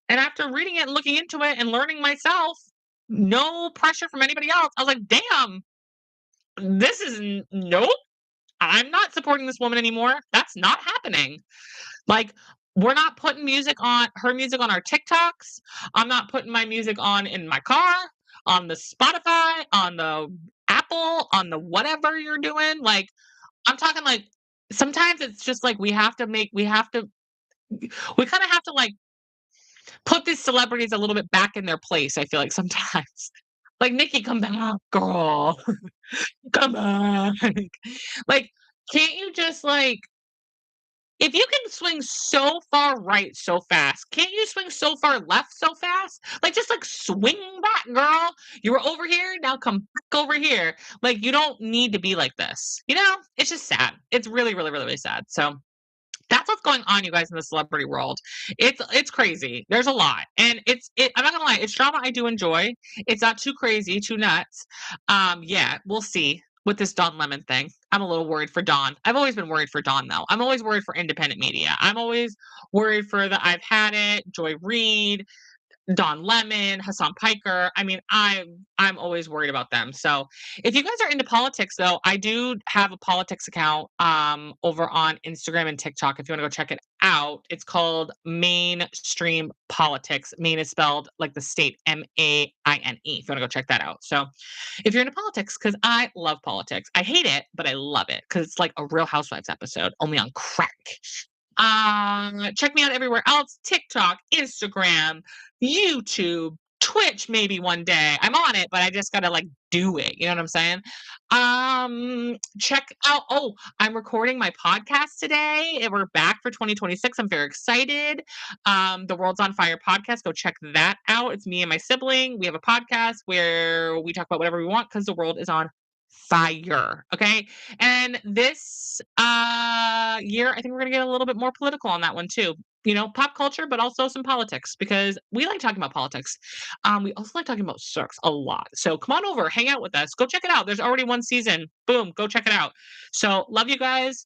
And after reading it and looking into it and learning myself, no pressure from anybody else, I was like, damn, this is nope. I'm not supporting this woman anymore. That's not happening. Like, we're not putting her music on our TikToks. I'm not putting my music on in my car, on the Spotify, on the Apple, on the whatever you're doing. Like, I'm talking like sometimes it's just like we kind of have to like put these celebrities a little bit back in their place. I feel like sometimes. Like, Nikki, come back, girl. Come back. Like, can't you just like if you can swing so far right so fast, can't you swing so far left so fast? Like, just like swing back, girl. You were over here, now come back over here. Like, you don't need to be like this. It's just sad. It's really, really, really, really sad. So that's what's going on, you guys, in the celebrity world. It's crazy. There's a lot, and I'm not gonna lie. It's drama I do enjoy. It's not too crazy, too nuts. Yeah, we'll see with this Don Lemon thing. I'm a little worried for Don. I've always been worried for Don, though. I'm always worried for independent media. I'm always worried for the I've Had It, Joy Reid, Don Lemon, Hassan Piker. I mean, I'm always worried about them. So if you guys are into politics though, I do have a politics account over on Instagram and TikTok if you want to go check it out. It's called Mainstream Politics. Maine is spelled like the state Maine. If you want to go check that out. So if you're into politics, because I love politics. I hate it, but I love it because it's like a Real Housewives episode, only on crack. Check me out everywhere else: TikTok, Instagram, YouTube, Twitch. Maybe one day I'm on it, but I just gotta like do it. You know what I'm saying? Check out. Oh, I'm recording my podcast today, and we're back for 2026. I'm very excited. The World's on Fire podcast. Go check that out. It's me and my sibling. We have a podcast where we talk about whatever we want because the world is on fire. Okay. And this year, I think we're gonna get a little bit more political on that one too. Pop culture, but also some politics because we like talking about politics. We also like talking about sex a lot. So come on over, hang out with us. Go check it out. There's already one season. Boom, go check it out. So love you guys.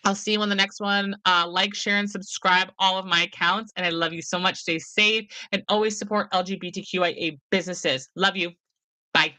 I'll see you on the next one. Like, share, and subscribe all of my accounts. And I love you so much. Stay safe and always support LGBTQIA businesses. Love you. Bye.